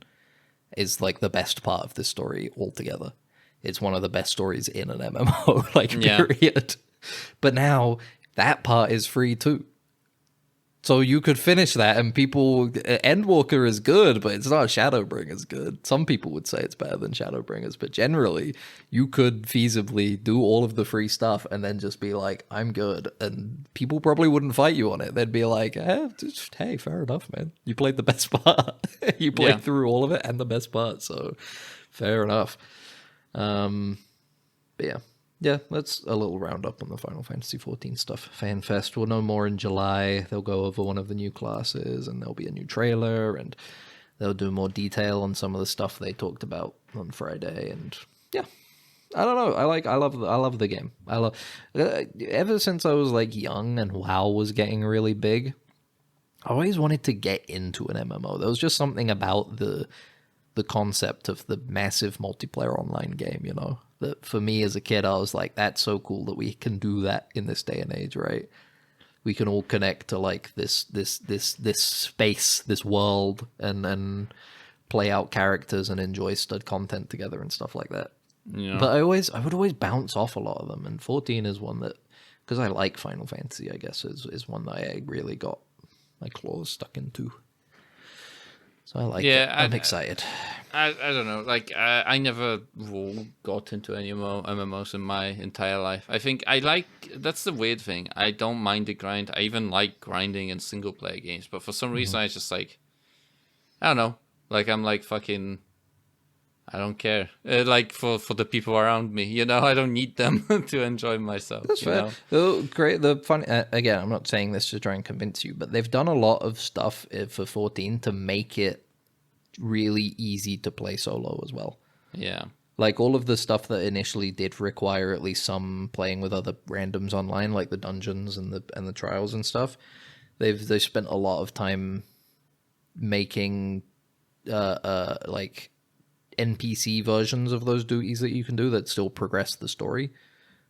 Is like the best part of this story altogether. It's one of the best stories in an MMO, like Yeah. period. But now that part is free too. So you could finish that and people Endwalker is good, but it's not Shadowbringers good. Some people would say it's better than Shadowbringers, but generally you could feasibly do all of the free stuff and then just be like, I'm good. And people probably wouldn't fight you on it. They'd be like, hey, fair enough, man. You played the best part. You played Yeah. through all of it and the best part, so fair enough. But yeah, that's a little roundup on the Final Fantasy XIV stuff. FanFest, we'll know more in July. They'll go over one of the new classes, and there'll be a new trailer, and they'll do more detail on some of the stuff they talked about on Friday. And yeah, I don't know. I love the game. I love ever since I was like young and WoW was getting really big. I always wanted to get into an MMO. There was just something about the concept of the massive multiplayer online game, you know, that for me as a kid, I was like, that's so cool that we can do that in this day and age, right? We can all connect to like this space, this world, and play out characters and enjoy stud content together and stuff like that. Yeah. But I would always bounce off a lot of them, and 14 is one that, because I like Final Fantasy, I guess, is one that I really got my claws stuck into. So I like it. I'm excited. I don't know. Like, I never got into any MMOs in my entire life. I think that's the weird thing. I don't mind the grind. I even like grinding in single player games. But for some reason, I just like, I don't know. Like, I'm like fucking, I don't care. Like, for the people around me, you know, I don't need them to enjoy myself. That's fair. Oh, great. The fun again. I'm not saying this to try and convince you, but they've done a lot of stuff for 14 to make it really easy to play solo as well. Yeah. Like all of the stuff that initially did require at least some playing with other randoms online, like the dungeons and the trials and stuff. They've spent a lot of time making like NPC versions of those duties that you can do that still progress the story.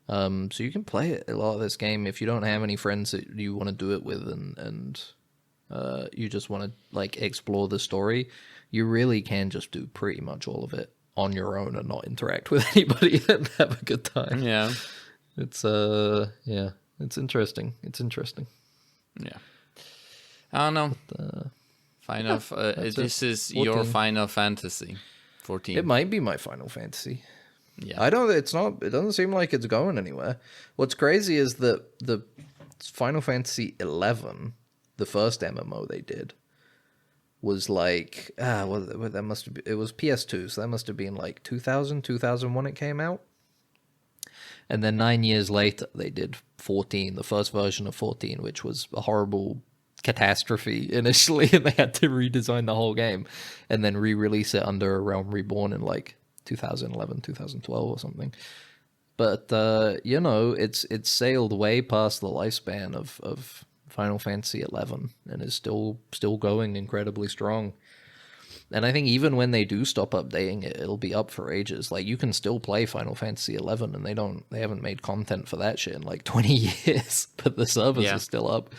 So you can play it a lot of this game if you don't have any friends that you want to do it with, and you just want to like explore the story. You really can just do pretty much all of it on your own and not interact with anybody and have a good time. Yeah. It's it's interesting. It's interesting. Yeah. I don't know. This is 14. your Final Fantasy 14. It might be my Final Fantasy. Yeah. I don't. It's not. It doesn't seem like it's going anywhere. What's crazy is that the Final Fantasy 11, the first MMO they did, was like well that must have been, it was PS2, so that must have been like 2001 it came out. And then 9 years later they did 14, the first version of 14, which was a horrible catastrophe initially, and they had to redesign the whole game and then re-release it under A Realm Reborn in like 2011, 2012 or something. But you know, it's sailed way past the lifespan of Final Fantasy 11 and is still going incredibly strong. And I think even when they do stop updating it, it'll be up for ages. Like you can still play Final Fantasy 11 and they haven't made content for that shit in like 20 years, but the servers are still up.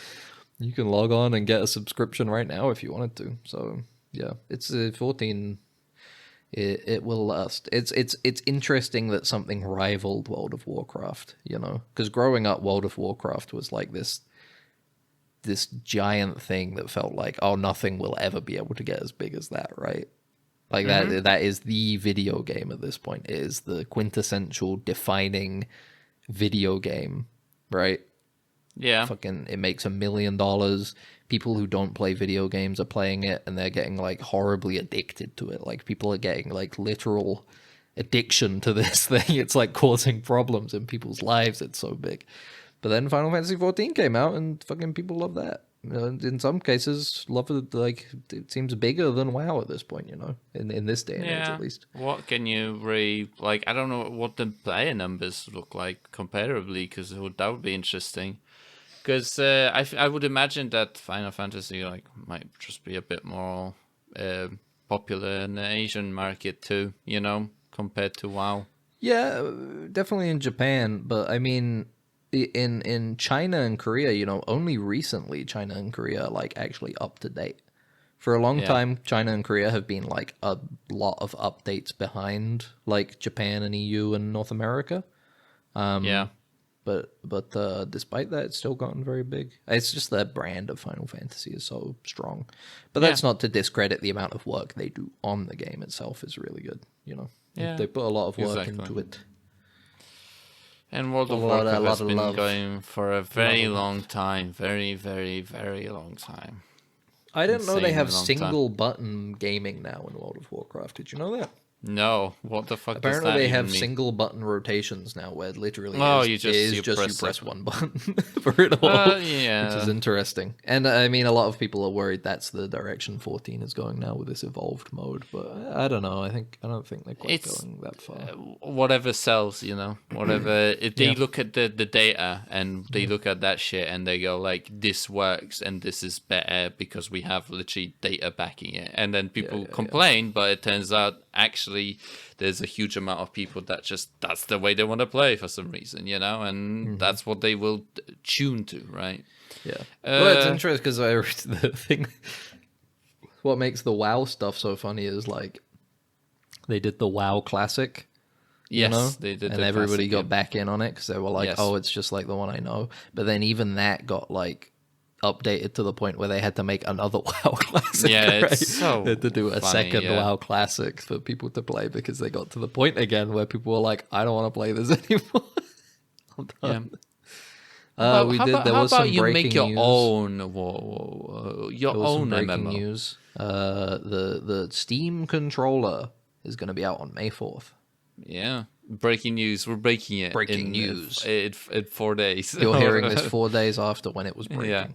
You can log on and get a subscription right now if you wanted to. So yeah, it's 14. It will last. It's interesting that something rivaled World of Warcraft, you know, because growing up, World of Warcraft was like this giant thing that felt like, oh, nothing will ever be able to get as big as that, right? Like that is the video game at this point. It is the quintessential defining video game, right? Yeah. Fucking, it makes $1 million. People who don't play video games are playing it, and they're getting like horribly addicted to it. Like people are getting like literal addiction to this thing. It's like causing problems in people's lives. It's so big. But then Final Fantasy XIV came out, and fucking people love that. In some cases, love it. Like it seems bigger than WoW at this point. In this day and age, at least. What can you like? I don't know what the player numbers look like comparably, because that would be interesting. Because I would imagine that Final Fantasy might just be a bit more popular in the Asian market too. Compared to WoW. Yeah, definitely in Japan, but I mean, in China and Korea, only recently China and Korea are like actually up to date. For a long time, China and Korea have been like a lot of updates behind like Japan and EU and North America. But despite that, it's still gotten very big. It's just the brand of Final Fantasy is so strong. But that's not to discredit the amount of work they do on the game itself is really good. Yeah, they put a lot of work into it. And World of Warcraft has been going for a very long time. Very, very, very long time. I didn't know they have single button gaming now in World of Warcraft. Did you know that? No, what the fuck? Apparently, they have mean? single button rotations now, where literally you press one button for it all, which is interesting. And I mean, a lot of people are worried that's the direction 14 is going now with this evolved mode. But I don't know. I don't think they're quite going that far. Whatever sells, whatever. If they look at the data and they look at that shit and they go like, this works and this is better because we have literally data backing it, and then people complain, but it turns out actually there's a huge amount of people that's the way they want to play for some reason, and that's what they will tune to, right? Well, it's interesting because the thing, what makes the WoW stuff so funny is like they did the WoW Classic, they did, and everybody got back in on it because they were like, oh, it's just like the one I know. But then even that got like updated to the point where they had to make another WoW Classic. Yeah, it's right? so they had to do a funny, second WoW Classic for people to play because they got to the point again where people were like, I don't want to play this anymore. I'm done. How about you make your news. own your own MMO news. The Steam controller is going to be out on May 4th. Yeah. Breaking news. We're breaking it. Breaking news. In 4 days. You're hearing this 4 days after when it was breaking. Yeah,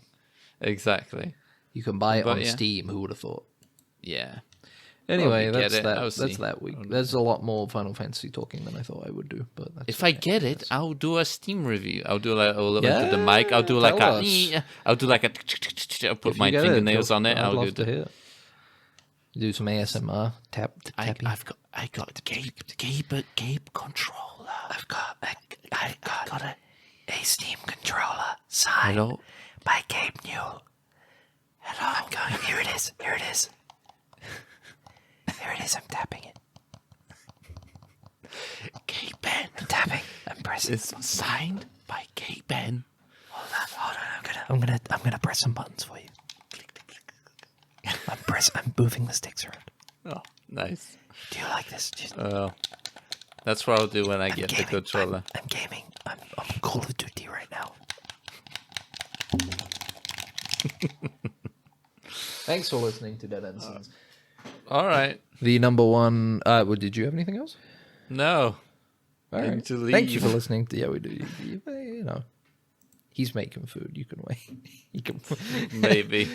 exactly. You can buy it on Steam. Who would have thought? Yeah. Anyway, that's that week. There's a lot more Final Fantasy talking than I thought I would do. But if I get it, I'll do a Steam review. I'll do like into the mic. I'll do like I'll put my fingernails on it. I'd love to hear. Do some ASMR. Tapping. I got Gabe controller. I got a Steam controller signed by Gabe Newell. Hello. Here it is. Here it is. I'm tapping it. Gabe Ben. I'm tapping. I'm pressing. It's signed by Gabe Ben. Hold on. I'm gonna press some buttons for you. I'm moving the sticks around. Oh, nice. Do you like this? That's what I'll do when I get the controller. I'm gaming. I'm Call of Duty right now. Thanks for listening to Dead Ensigns. All right. The number one. Did you have anything else? No. All right. Thank you for listening. We do. He's making food. You can wait. You can maybe.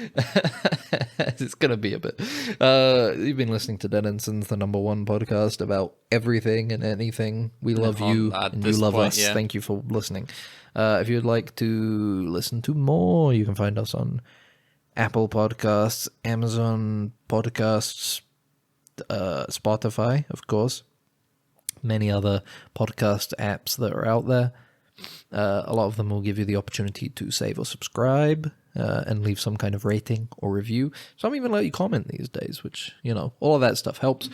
It's gonna be a bit. You've been listening to Dead Ensigns, the number one podcast about everything and anything. We love you and you love us. Yeah. Thank you for listening. If you'd like to listen to more, you can find us on Apple Podcasts, Amazon Podcasts, Spotify, of course. Many other podcast apps that are out there. A lot of them will give you the opportunity to save or subscribe and leave some kind of rating or review. Some even let you comment these days, which, all of that stuff helps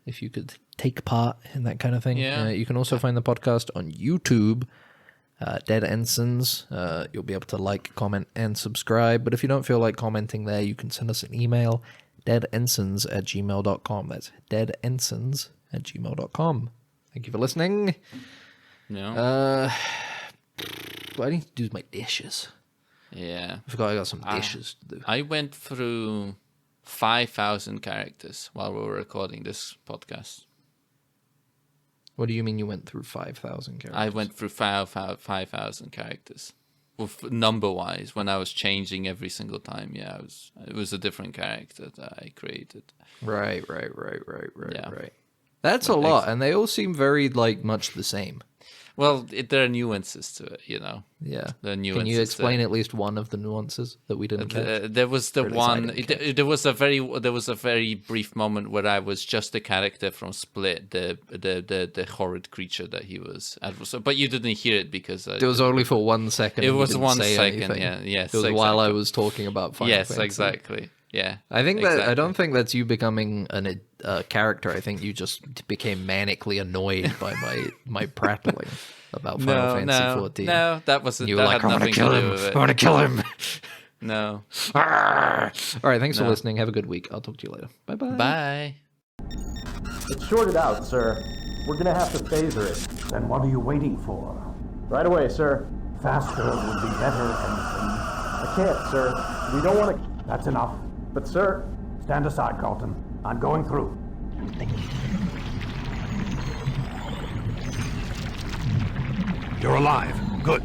if you could take part in that kind of thing. Yeah. You can also find the podcast on YouTube, Dead Ensigns. You'll be able to like, comment, and subscribe. But if you don't feel like commenting there, you can send us an email, deadensigns@gmail.com. That's deadensigns@gmail.com. Thank you for listening. No. I need to do my dishes. Yeah. I forgot I got some dishes to do. I went through 5,000 characters while we were recording this podcast. What do you mean you went through 5,000 characters? I went through 5,000 characters. Well, number-wise, when I was changing every single time, it was a different character that I created. Right. Yeah. That's a lot, and they all seem very, much the same. Well, there are nuances to it, you know. Yeah. There are nuances. Can you explain at least one of the nuances that we didn't catch? There was the Or at least I one. didn't catch. There was a very brief moment where I was just a character from Split, the horrid creature that he was. But you didn't hear it because It was only for 1 second. It and you was didn't 1 say second. anything. Yeah. Yes. It was while I was talking about Final Yes. Fantasy. Exactly. Yeah. I think exactly. I don't think that's you becoming a character. I think you just became manically annoyed by my prattling about Final Fantasy 14. No, that wasn't. You were that like, had I'm gonna nothing kill to do him. with it. I want to kill him. No. All right, thanks for listening. Have a good week. I'll talk to you later. Bye-bye. Bye. It's shorted out, sir. We're gonna have to phaser it. Then what are you waiting for? Right away, sir. Faster would be better, Ensign. I can't, sir. We don't want to... That's enough. But, sir... Stand aside, Carlton. I'm going through. You're alive. Good.